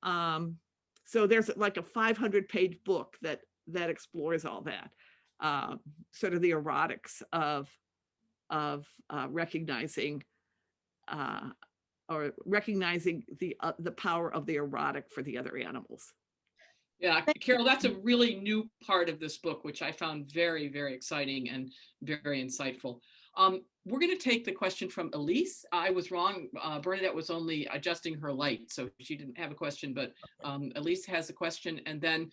So there's like a 500-page book that explores all that, sort of the erotics of recognizing or recognizing the power of the erotic for the other animals.
Yeah, Carol, that's a really new part of this book, which I found very, very exciting and very insightful. We're going to take the question from Elise. I was wrong. Bernadette was only adjusting her light, so she didn't have a question, but Elise has a question. And then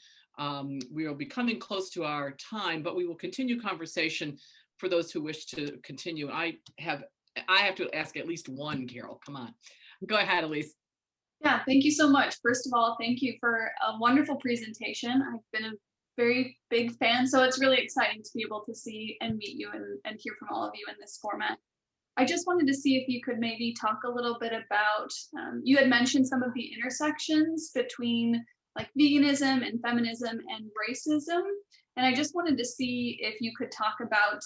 we will be coming close to our time, but we will continue conversation for those who wish to continue. I have to ask at least one, Carol. Come on. Go ahead, Elise.
Yeah, thank you so much. First of all, thank you for a wonderful presentation. I've been a very big fan, so it's really exciting to be able to see and meet you and hear from all of you in this format. I just wanted to see if you could maybe talk a little bit about, you had mentioned some of the intersections between like veganism and feminism and racism. And I just wanted to see if you could talk about,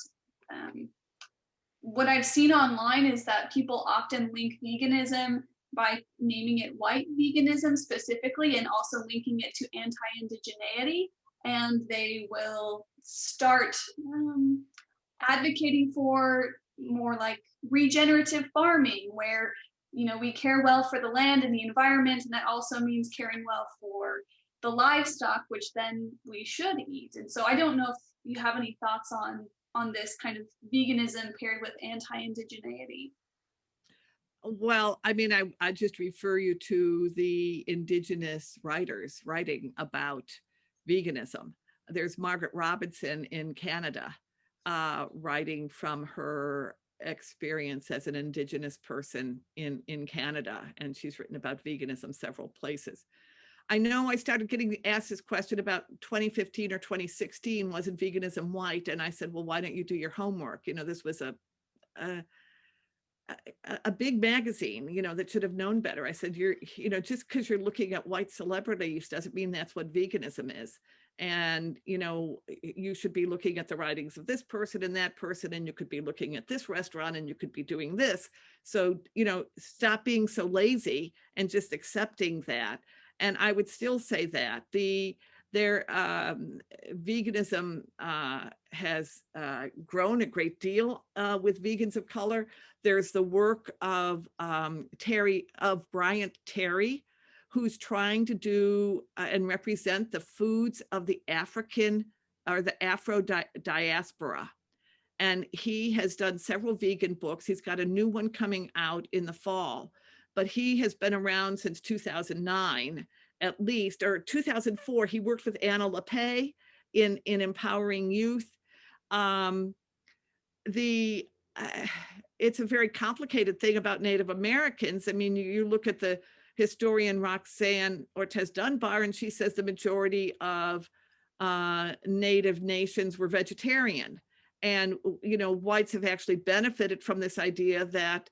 what I've seen online is that people often link veganism by naming it white veganism specifically, and also linking it to anti-indigeneity. And they will start advocating for more like regenerative farming, where, you know, we care well for the land and the environment, and that also means caring well for the livestock, which then we should eat. And so I don't know if you have any thoughts on this kind of veganism paired with anti-indigeneity.
Well, I mean, I just refer you to the indigenous writers writing about veganism. There's Margaret Robinson in Canada, writing from her experience as an indigenous person in Canada, and she's written about veganism several places. I know I started getting asked this question about 2015 or 2016, wasn't veganism white? And I said, well, why don't you do your homework? You know, this was a big magazine, you know, that should have known better. I said, you know, just because you're looking at white celebrities doesn't mean that's what veganism is. And, you know, you should be looking at the writings of this person and that person, and you could be looking at this restaurant and you could be doing this. So, you know, stop being so lazy and just accepting that. And I would still say that their veganism has grown a great deal with vegans of color. There's the work of Bryant Terry, who's trying to do and represent the foods of the African or the Afro diaspora. And he has done several vegan books. He's got a new one coming out in the fall, but he has been around since 2009, at least, or 2004. He worked with Anna LaPay in empowering youth. It's a very complicated thing about Native Americans. I mean, you look at the historian Roxanne Ortiz Dunbar, and she says the majority of Native nations were vegetarian. And, you know, whites have actually benefited from this idea that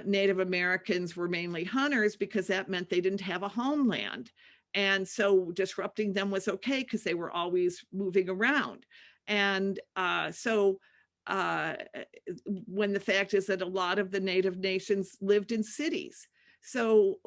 Native Americans were mainly hunters, because that meant they didn't have a homeland. And so disrupting them was okay because they were always moving around. And when the fact is that a lot of the Native nations lived in cities. So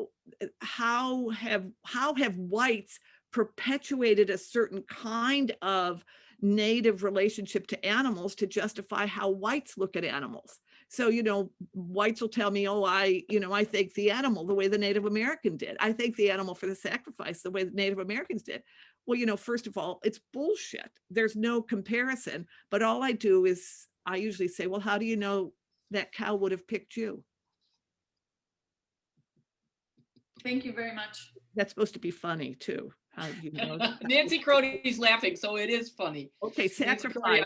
how have whites perpetuated a certain kind of Native relationship to animals to justify how whites look at animals? So, you know, whites will tell me, oh, I thank the animal the way the Native American did. I thank the animal for the sacrifice the way the Native Americans did. Well, you know, first of all, it's bullshit. There's no comparison. But all I do is I usually say, well, how do you know that cow would have picked you?
Thank you very much.
That's supposed to be funny too. How do you know?
Nancy Crody's laughing, so it is funny.
Okay, sacrifice.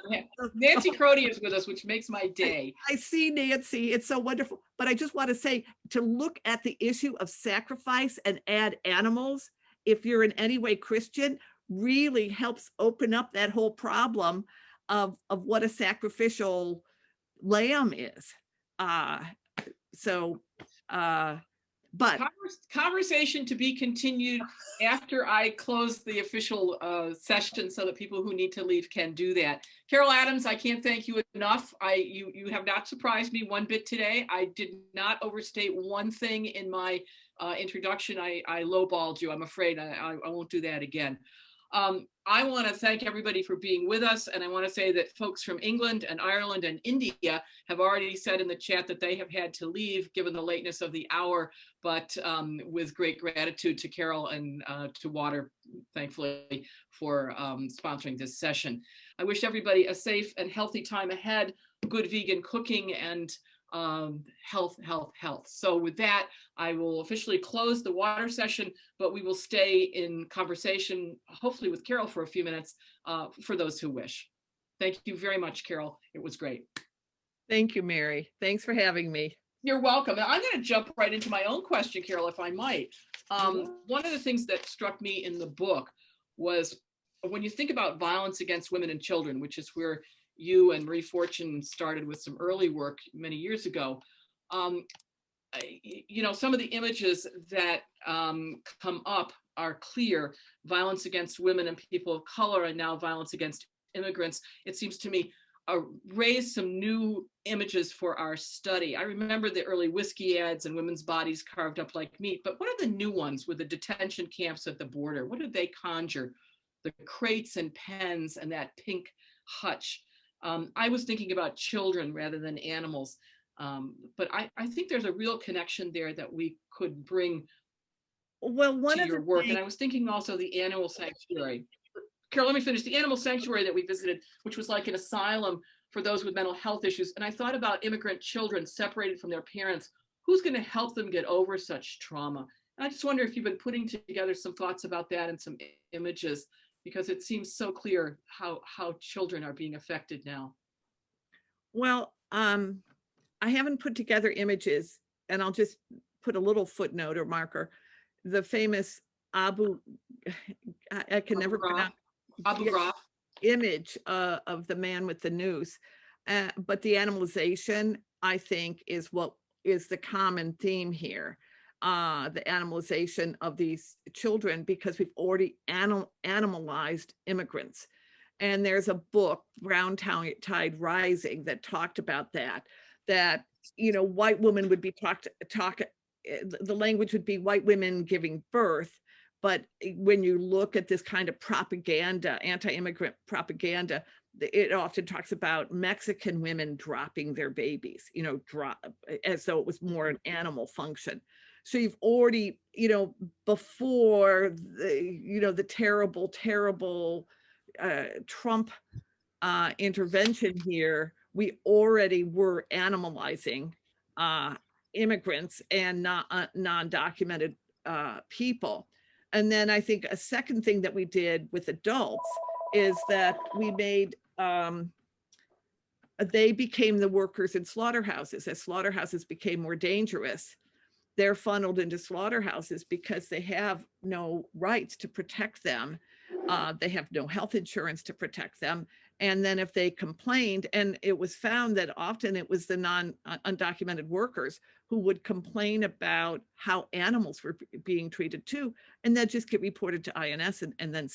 Nancy Crody is with us, which makes my day.
I see, Nancy. It's so wonderful. But I just want to say, to look at the issue of sacrifice and add animals, if you're in any way Christian, really helps open up that whole problem of what a sacrificial lamb is. But
conversation to be continued after I close the official session, so that people who need to leave can do that. Carol Adams, I can't thank you enough. You have not surprised me one bit today. I did not overstate one thing in my introduction. I lowballed you. I'm afraid I won't do that again. I want to thank everybody for being with us, and I want to say that folks from England and Ireland and India have already said in the chat that they have had to leave given the lateness of the hour, but with great gratitude to Carol and to Water, thankfully, for sponsoring this session. I wish everybody a safe and healthy time ahead. good vegan cooking and health. So with that, I will officially close the water session, but we will stay in conversation, hopefully with Carol for a few minutes, for those who wish. Thank you very much, Carol. It was great.
Thank you, Mary. Thanks for having me.
You're welcome. And I'm going to jump right into my own question, Carol, if I might. One of the things that struck me in the book was when you think about violence against women and children, which is where you and Marie Fortune started with some early work many years ago. You know, some of the images that come up are clear: violence against women and people of color, and now violence against immigrants. It seems to me raise some new images for our study. I remember the early whiskey ads and women's bodies carved up like meat, but what are the new ones with the detention camps at the border? What do they conjure? The crates and pens and that pink hutch. I was thinking about children rather than animals, but I think there's a real connection there that we could bring to your work. And I was thinking also the animal sanctuary. Carol, let me finish. The animal sanctuary that we visited, which was like an asylum for those with mental health issues. And I thought about immigrant children separated from their parents. Who's going to help them get over such trauma? And I just wonder if you've been putting together some thoughts about that and some images, because it seems so clear how children are being affected now.
Well, I haven't put together images, and I'll just put a little footnote or marker. The famous I can never pronounce
Abu Ghraib
image of the man with the noose. But the animalization, I think, is what is the common theme here. The animalization of these children, because we've already animalized immigrants. And there's a book, Brown Tide Rising, that talked about that, you know, white women would be the language would be white women giving birth. But when you look at this kind of propaganda, anti-immigrant propaganda, it often talks about Mexican women dropping their babies, you know, as though it was more an animal function. So you've already, you know, before the terrible Trump intervention here, we already were animalizing immigrants and non-documented people. And then I think a second thing that we did with adults is that we made, they became the workers in slaughterhouses. As slaughterhouses became more dangerous, they're funneled into slaughterhouses because they have no rights to protect them. They have no health insurance to protect them. And then if they complained, and it was found that often it was the undocumented workers who would complain about how animals were being treated too, and then just get reported to INS and then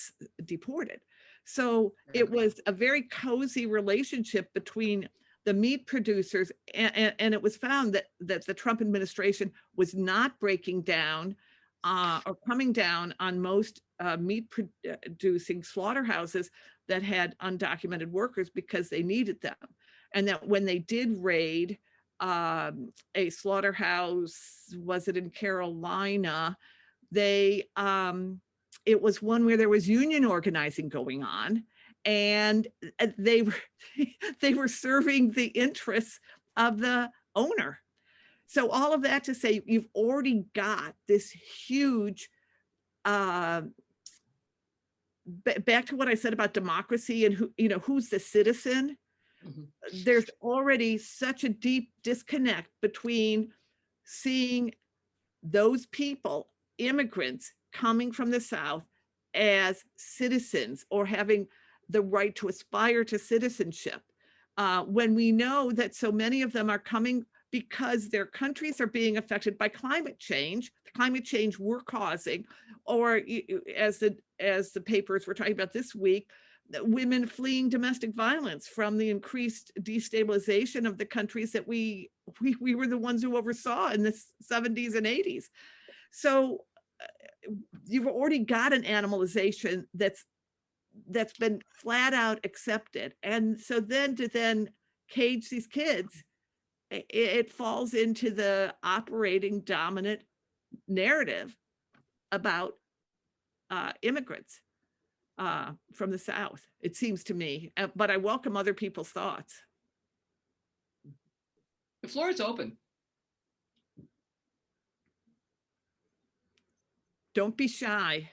deported. So it was a very cozy relationship between the meat producers, and it was found that the Trump administration was not breaking down or coming down on most meat producing slaughterhouses that had undocumented workers because they needed them. And that when they did raid a slaughterhouse, was it in Carolina, it was one where there was union organizing going on, and they were serving the interests of the owner. So all of that to say, you've already got this huge, back to what I said about democracy and who's the citizen. Mm-hmm. There's already such a deep disconnect between seeing those people, immigrants coming from the South, as citizens or having the right to aspire to citizenship, when we know that so many of them are coming because their countries are being affected by climate change, the climate change we're causing, or as the papers were talking about this week, women fleeing domestic violence from the increased destabilization of the countries that we were the ones who oversaw in the 70s and 80s. So you've already got an animalization that's been flat out accepted. And so then to cage these kids, it falls into the operating dominant narrative about immigrants from the South, it seems to me. But I welcome other people's thoughts.
The floor is open.
Don't be shy.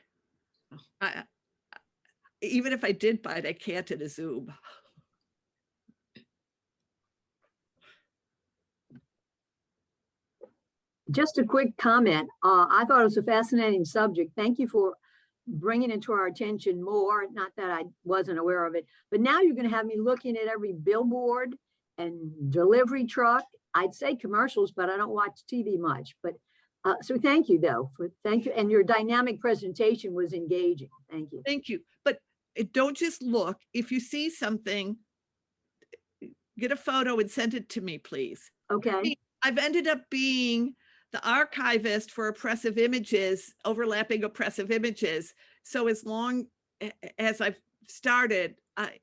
Even if I did bite, I can't in a Zoom.
Just a quick comment. I thought it was a fascinating subject. Thank you for bringing it to our attention more. Not that I wasn't aware of it, but now you're going to have me looking at every billboard and delivery truck. I'd say commercials, but I don't watch TV much. But so thank you, though. Thank you. And your dynamic presentation was engaging. Thank you.
Thank you. But don't just look. If you see something, get a photo and send it to me, please.
Okay.
I've ended up being the archivist for oppressive images, overlapping oppressive images. So as long as I've started, I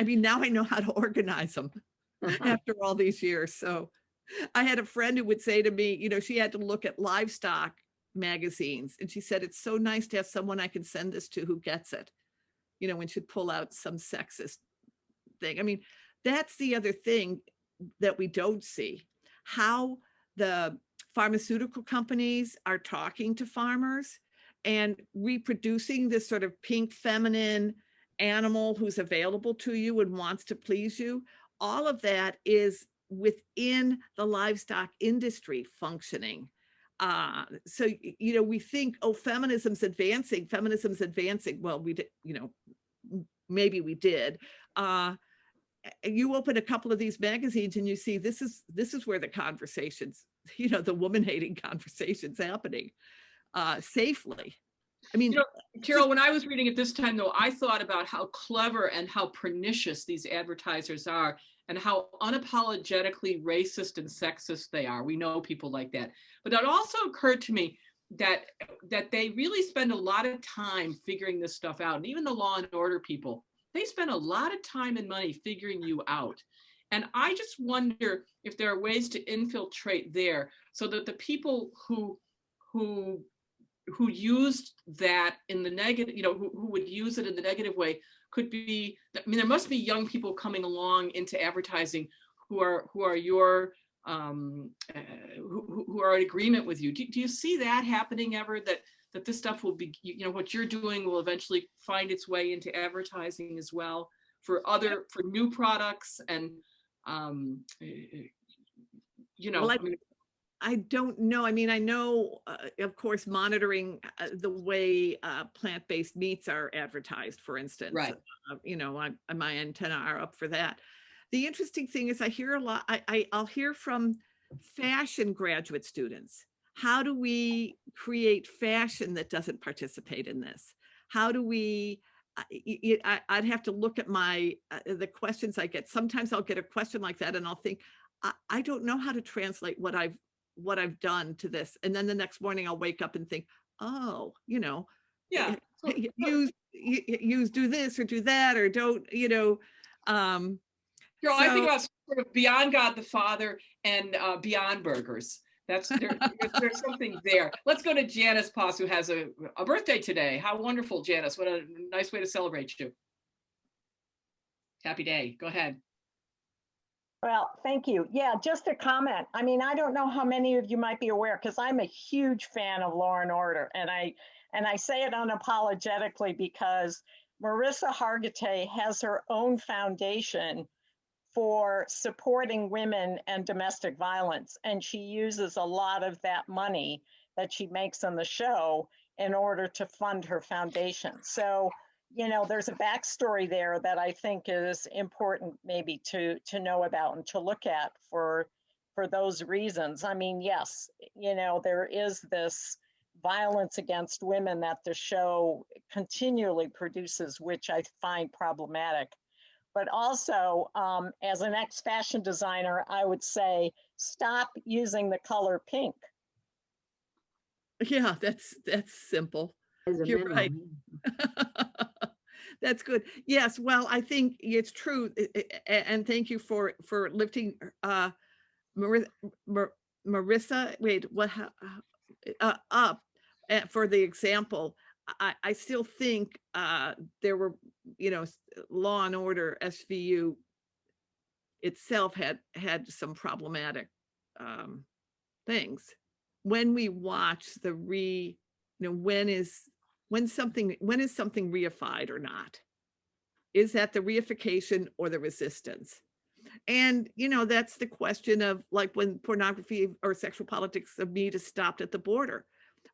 mean, now I know how to organize them after all these years. So I had a friend who would say to me, you know, she had to look at livestock magazines. And she said, it's so nice to have someone I can send this to who gets it, you know, and should pull out some sexist thing. I mean, that's the other thing that we don't see, how the pharmaceutical companies are talking to farmers and reproducing this sort of pink feminine animal who's available to you and wants to please you. All of that is within the livestock industry functioning. So, you know, we think, oh, feminism's advancing. Well, we did, you know, maybe we did. You open a couple of these magazines and you see this is where the conversations, you know, the woman hating conversations happening safely. I mean,
you know, Carol, when I was reading it this time, though, I thought about how clever and how pernicious these advertisers are and how unapologetically racist and sexist they are. We know people like that. But it also occurred to me that they really spend a lot of time figuring this stuff out. And even the law and order people, they spend a lot of time and money figuring you out. And I just wonder if there are ways to infiltrate there so that the people who used that in the negative, you know, who would use it in the negative way could be, I mean, there must be young people coming along into advertising who are your, who are in agreement with you. Do you see that happening ever, that this stuff will be, you know, what you're doing will eventually find its way into advertising as well for new products and, you know,
well, I don't know. I mean, I know, of course, monitoring the way plant-based meats are advertised, for instance,
right.
You know, my antenna are up for that. The interesting thing is I hear a lot, I'll hear from fashion graduate students. How do we create fashion that doesn't participate in this? How do we, I'd have to look at the questions I get. Sometimes I'll get a question like that and I'll think, I don't know how to translate what I've done to this. And then the next morning I'll wake up and think, oh, you know,
yeah,
use do this or do that, or don't, you know.
Girl, I think about sort of Beyond God the Father and Beyond Burgers. There's something there. Let's go to Janice Poss, who has a birthday today. How wonderful, Janice. What a nice way to celebrate you. Happy day. Go ahead.
Well, thank you. Yeah, just a comment. I mean, I don't know how many of you might be aware, because I'm a huge fan of Law and Order, and I say it unapologetically because Marissa Hargitay has her own foundation for supporting women and domestic violence, and she uses a lot of that money that she makes on the show in order to fund her foundation. So, you know, there's a backstory there that I think is important maybe to know about and to look at for those reasons. I mean, yes, you know, there is this violence against women that the show continually produces, which I find problematic. But also, as an ex-fashion designer, I would say, stop using the color pink.
Yeah, that's simple. You're right. That's good. Yes, well, I think it's true. And thank you for lifting Marissa, wait, what, up for the example. I still think there were, you know, Law and Order, SVU itself had some problematic things. When we watch the when is something reified or not? Is that the reification or the resistance? And that's the question of, like, when pornography or sexual politics of meat is stopped at the border.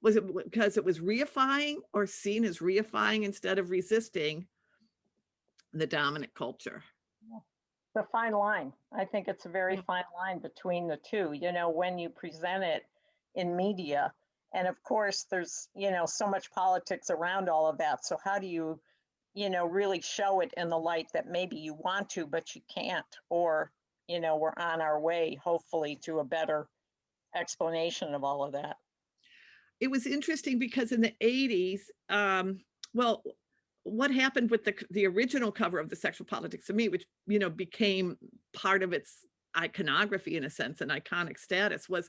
Was it because it was reifying or seen as reifying instead of resisting the dominant culture?
The fine line. I think it's a very fine line between the two, when you present it in media. And of course, there's, so much politics around all of that. So how do you, really show it in the light that maybe you want to, but you can't, or, we're on our way, hopefully, to a better explanation of all of that.
It was interesting because in the 80s, well, what happened with the original cover of The Sexual Politics of Meat, which, became part of its iconography, in a sense, an iconic status, was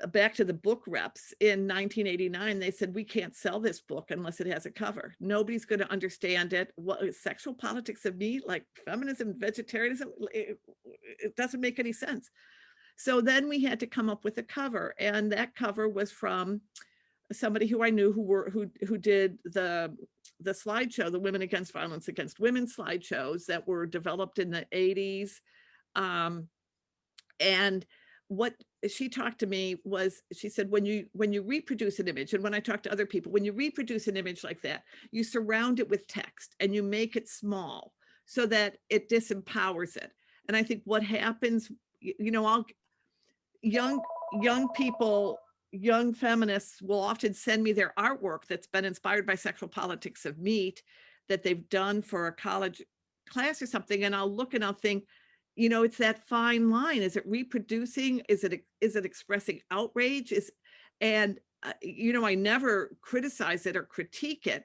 back to the book reps in 1989. They said, we can't sell this book unless it has a cover. Nobody's going to understand it. What is Sexual Politics of Meat? Like feminism, vegetarianism? It doesn't make any sense. So then we had to come up with a cover, and that cover was from somebody who I knew who did the slideshow, the Women Against Violence Against Women slideshows that were developed in the 80s. And what she talked to me was, she said, when you reproduce an image, and when I talk to other people, when you reproduce an image like that, you surround it with text and you make it small so that it disempowers it. And I think what happens, young people, young feminists will often send me their artwork that's been inspired by Sexual Politics of Meat that they've done for a college class or something. And I'll look and I'll think, it's that fine line. Is it reproducing? Is it expressing outrage? I never criticize it or critique it,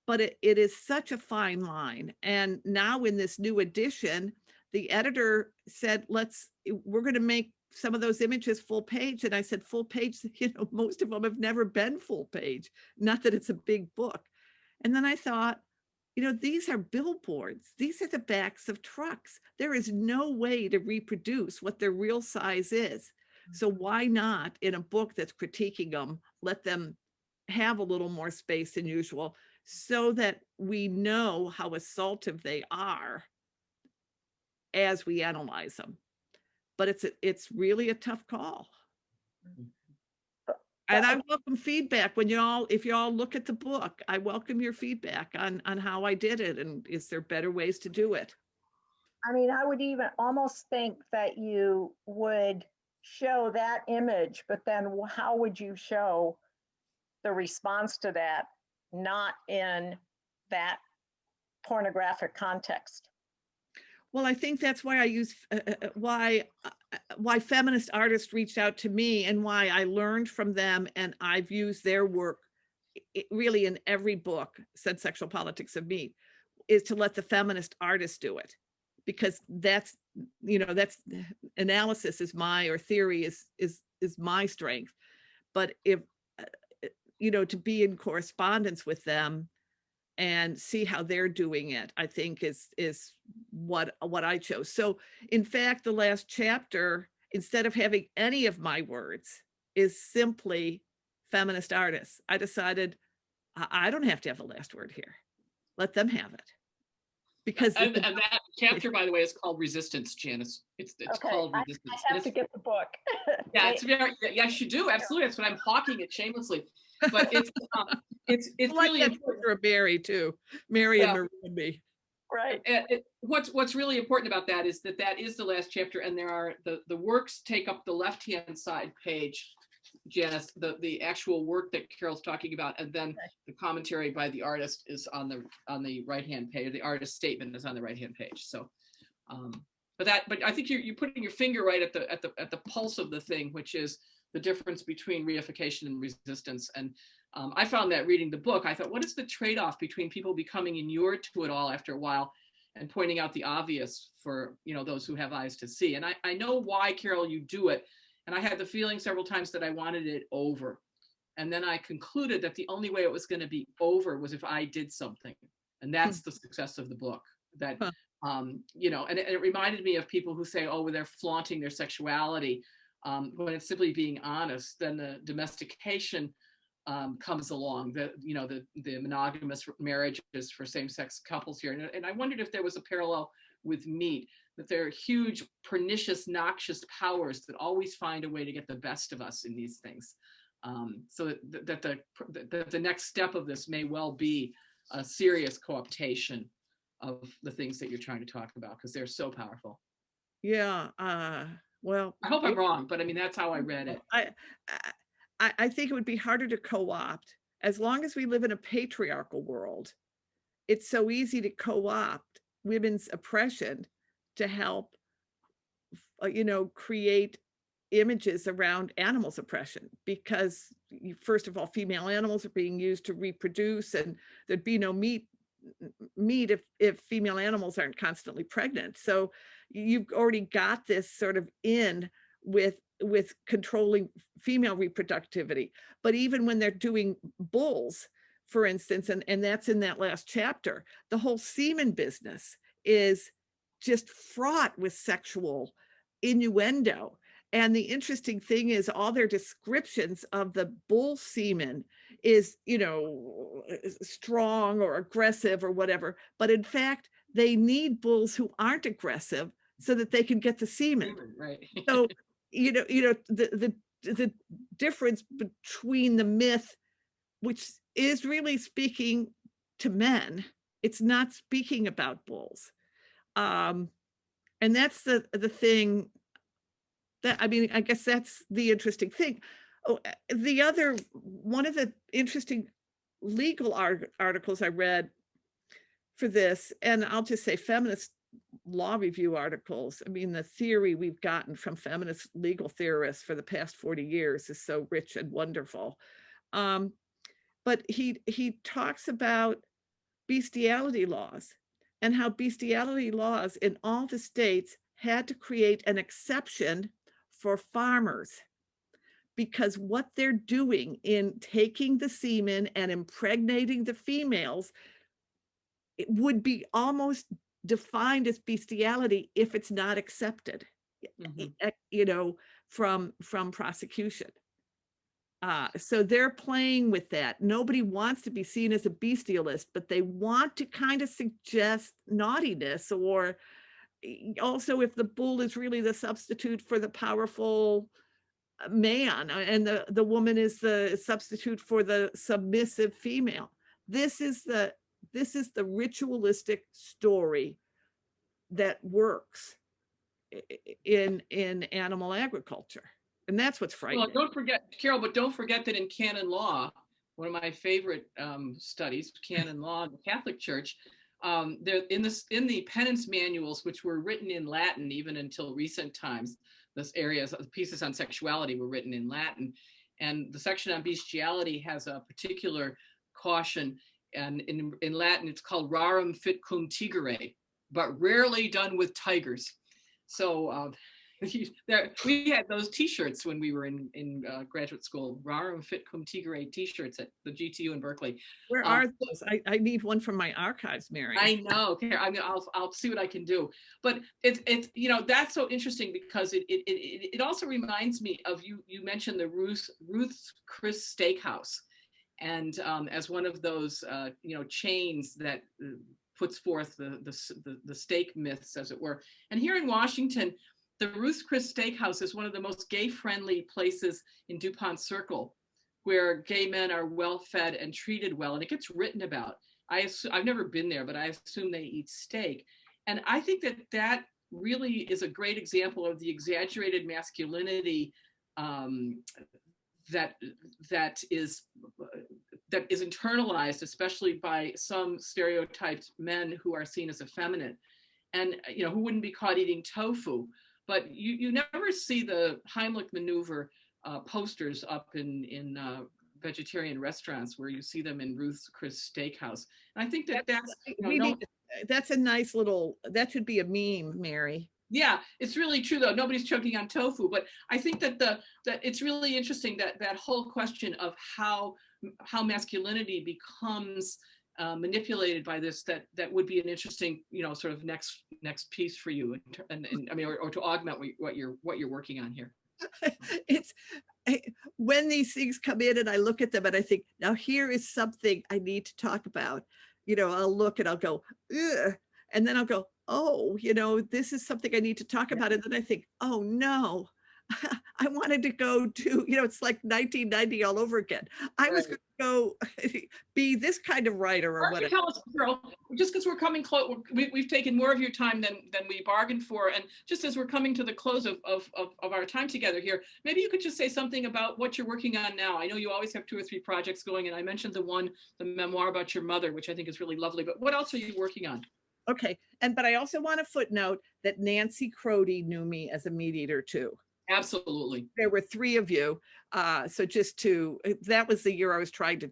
but it is such a fine line. And now in this new edition, the editor said, we're going to make some of those images full page. And I said, full page, most of them have never been full page. Not that it's a big book. And then I thought, these are billboards. These are the backs of trucks. There is no way to reproduce what their real size is. So why not, in a book that's critiquing them, let them have a little more space than usual so that we know how assaultive they are as we analyze them. But it's really a tough call. And I welcome feedback if you all look at the book. I welcome your feedback on how I did it, and is there better ways to do it?
I mean, I would even almost think that you would show that image, but then how would you show the response to that, not in that pornographic context?
Well, I think that's why I use why feminist artists reached out to me, and why I learned from them, and I've used their work really in every book since Sexual Politics of Meat, is to let the feminist artists do it, because that's analysis is theory is my strength. But if to be in correspondence with them and see how they're doing it, I think is what I chose. So in fact, the last chapter, instead of having any of my words, is simply feminist artists. I decided I don't have to have the last word here. Let them have it. Because
and that chapter, by the way, is called Resistance, Janice. It's
okay.
called Resistance.
I have to get the book.
Yeah, it's very, yes, you do. Absolutely. That's what I'm hawking it shamelessly. But it's
like
really
that
important.
For Mary too. Mary, yeah. And Marie and me.
Right.
What's really important about that is that is the last chapter, and there are the works take up the left-hand side page, Janice, the actual work that Carol's talking about, and then the commentary by the artist is on the right-hand page. The artist statement is on the right-hand page. So, but I think you're putting your finger right at the pulse of the thing, which is the difference between reification and resistance. And I found that reading the book, I thought, what is the trade-off between people becoming inured to it all after a while and pointing out the obvious for those who have eyes to see? And I know why, Carol, you do it. And I had the feeling several times that I wanted it over. And then I concluded that the only way it was going to be over was if I did something. And that's the success of the book, that You know, and it reminded me of people who say, oh, well, they're flaunting their sexuality. When it's simply being honest, then the domestication comes along, you know, the monogamous marriages for same-sex couples here. And I wondered if there was a parallel with meat, that there are huge, pernicious, noxious powers that always find a way to get the best of us in these things. So that the next step of this may well be a serious co-optation of the things that you're trying to talk about, because they're so powerful.
Yeah. Well,
I hope I'm wrong, but I mean, that's how I read it.
I think it would be harder to co-opt. As long as we live in a patriarchal world, it's so easy to co-opt women's oppression to help, you know, create images around animals' oppression, because first of all, female animals are being used to reproduce, and there'd be no meat if female animals aren't constantly pregnant. So you've already got this sort of in with controlling female reproductivity. But even when they're doing bulls, for instance, and that's in that last chapter, the whole semen business is just fraught with sexual innuendo. And the interesting thing is all their descriptions of the bull semen is, you know, strong or aggressive or whatever. But in fact, they need bulls who aren't aggressive so that they can get the semen.
Right.
So, you know, the difference between the myth, which is really speaking to men, it's not speaking about bulls. And that's the thing that, I mean, I guess that's the interesting thing. Oh, the other, one of the interesting legal articles I read for this, and I'll just say feminist law review articles. I mean, the theory we've gotten from feminist legal theorists for the past 40 years is so rich and wonderful. But he talks about bestiality laws and how bestiality laws in all the states had to create an exception for farmers, because what they're doing in taking the semen and impregnating the females, it would be almost defined as bestiality if it's not accepted, you know, from prosecution. So they're playing with that. Nobody wants to be seen as a bestialist, but they want to kind of suggest naughtiness, or also if the bull is really the substitute for the powerful man, and the woman is the substitute for the submissive female. This is the ritualistic story that works in animal agriculture. And that's what's frightening.
Well, don't forget, Carol, but don't forget that in canon law, one of my favorite studies, canon law in the Catholic Church, there in the penance manuals, which were written in Latin even until recent times, this areas, the pieces on sexuality were written in Latin, and the section on bestiality has a particular caution, and in Latin it's called rarum fit cum tigere, but rarely done with tigers. So we had those T-shirts when we were in graduate school, rarum fit cum tigere T-shirts at the GTU in Berkeley.
Where are those? I need one from my archives, Mary.
I know. Okay, I'll see what I can do. But it's you know, that's so interesting, because it also reminds me of you mentioned the Ruth's Chris Steakhouse, and as one of those you know, chains that puts forth the steak myths, as it were. And here in Washington, the Ruth's Chris Steakhouse is one of the most gay-friendly places in DuPont Circle, where gay men are well-fed and treated well, and it gets written about. I've never been there, but I assume they eat steak. And I think that really is a great example of the exaggerated masculinity that is internalized, especially by some stereotyped men who are seen as effeminate, and you know, who wouldn't be caught eating tofu. But you never see the Heimlich maneuver posters up in vegetarian restaurants, where you see them in Ruth's Chris Steakhouse. And I think
that's a nice little, that should be a meme, Mary.
Yeah, it's really true though. Nobody's choking on tofu, but I think that that it's really interesting that whole question of how masculinity becomes manipulated by this that would be an interesting, sort of next piece for you, and I mean, or to augment what you're working on here.
It's when these things come in and I look at them and I think, now here is something I need to talk about. I'll look and I'll go, ugh, and then I'll go, oh, this is something I need to talk about. And then I think, oh no, I wanted to go to, it's like 1990 all over again. I was going to go be this kind of writer or whatever.
Tell us, girl, just because we're coming close, we've taken more of your time than we bargained for. And just as we're coming to the close of our time together here, maybe you could just say something about what you're working on now. I know you always have 2 or 3 projects going, and I mentioned the memoir about your mother, which I think is really lovely, but what else are you working on?
Okay. But I also want to footnote that Nancy Crody knew me as a meat eater too.
Absolutely.
There were 3 of you. So that was the year I was trying to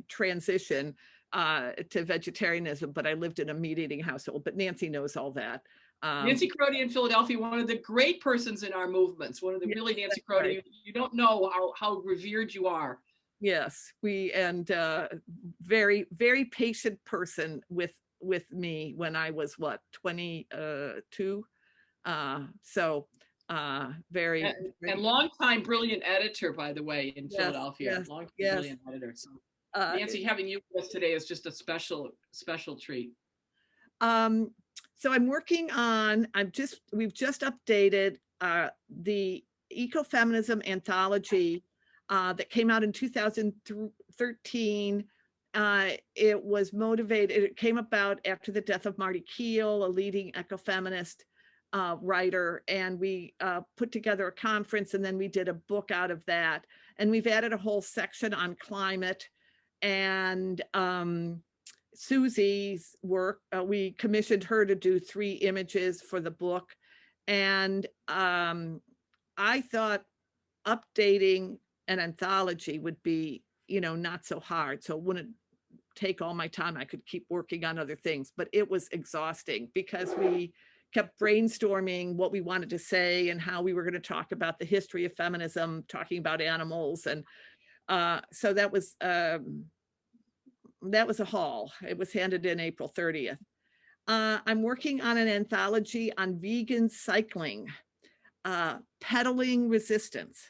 transition to vegetarianism, but I lived in a meat eating household, but Nancy knows all that.
Nancy Crody in Philadelphia, one of the great persons in our movements, one of the really Nancy Crody, right. You don't know how revered you are.
Yes, very, very patient person with me when I was 22. Very
and longtime brilliant editor, by the way, in Philadelphia. Longtime brilliant editor. So Nancy, having you with us today is just a special treat.
So I'm working on, we've just updated the ecofeminism anthology that came out in 2013. It came about after the death of Marty Keel, a leading ecofeminist writer, and we put together a conference, and then we did a book out of that, and we've added a whole section on climate. And Susie's work, we commissioned her to do 3 images for the book, and I thought updating an anthology would be not so hard, so it wouldn't take all my time. I could keep working on other things, but it was exhausting because we kept brainstorming what we wanted to say and how we were going to talk about the history of feminism, talking about animals. And so that was a haul. It was handed in April 30th. I'm working on an anthology on vegan cycling, pedaling resistance.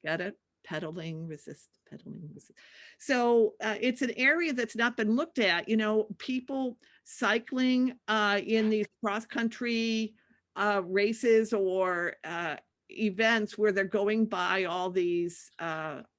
Got it? Pedaling resist. So it's an area that's not been looked at. People cycling in these cross-country races or events where they're going by all these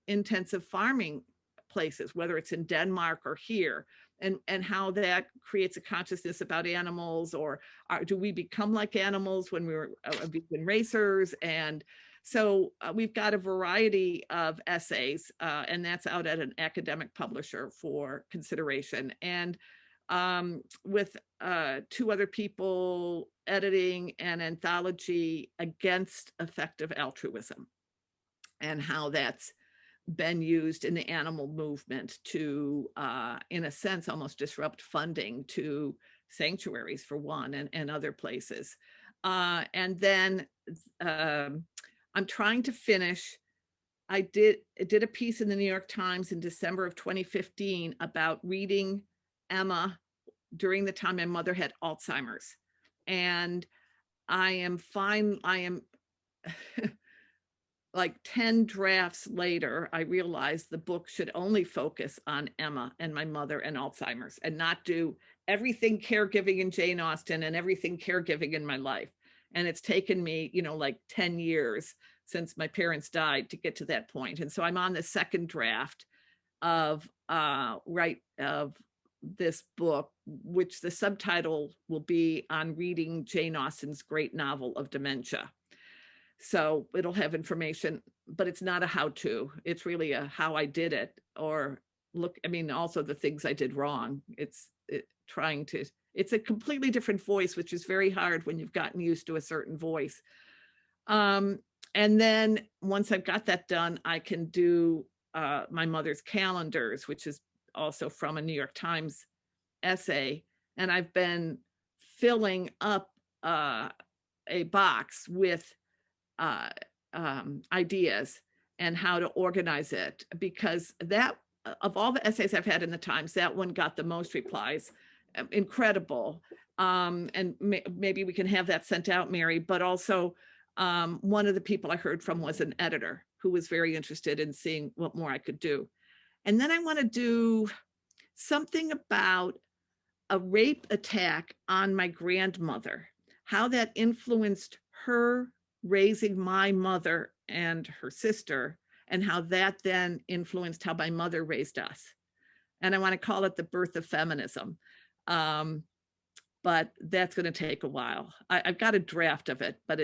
intensive farming places, whether it's in Denmark or here, and how that creates a consciousness about animals, or do we become like animals when we were vegan racers? And so we've got a variety of essays, and that's out at an academic publisher for consideration. And with 2 other people editing an anthology against effective altruism, and how that's been used in the animal movement to, in a sense, almost disrupt funding to sanctuaries, for one, and other places. And then I'm trying to finish. I did a piece in the New York Times in December of 2015 about reading Emma during the time my mother had Alzheimer's. And I am like 10 drafts later, I realized the book should only focus on Emma and my mother and Alzheimer's, and not do everything caregiving in Jane Austen and everything caregiving in my life. And it's taken me, like 10 years since my parents died to get to that point. And so I'm on the 2nd draft of this book, which the subtitle will be on reading Jane Austen's great novel of dementia. So it'll have information, but it's not a how-to. It's really a how I did it, or also the things I did wrong. It's a completely different voice, which is very hard when you've gotten used to a certain voice. And then once I've got that done, I can do my mother's calendars, which is also from a New York Times essay. And I've been filling up a box with ideas and how to organize it, because that of all the essays I've had in the Times, that one got the most replies. Incredible. And maybe we can have that sent out, Mary, but also one of the people I heard from was an editor who was very interested in seeing what more I could do. And then I want to do something about a rape attack on my grandmother, how that influenced her raising my mother and her sister, and how that then influenced how my mother raised us. And I want to call it the birth of feminism. But that's going to take a while. I've got a draft of it, but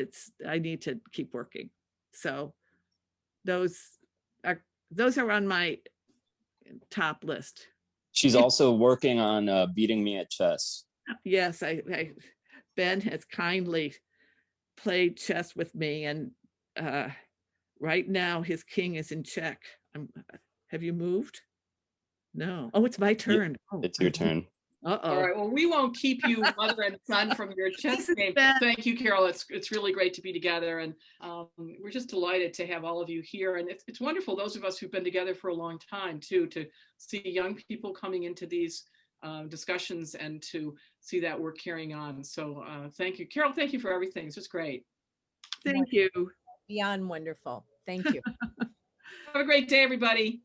I need to keep working. So those are on my top list.
She's also working on beating me at chess.
Yes, Ben has kindly played chess with me, and right now his king is in check. Have you moved? No. Oh, it's my turn.
Yeah, it's your turn.
Uh-oh.
All right. Well, we won't keep you, mother and son, from your chess game. Thank you, Carol. It's really great to be together, and we're just delighted to have all of you here. And it's wonderful, those of us who've been together for a long time, too, to see young people coming into these discussions and to see that we're carrying on. So thank you, Carol. Thank you for everything. It's just great.
Thank you.
Beyond wonderful. Thank you.
Have a great day, everybody.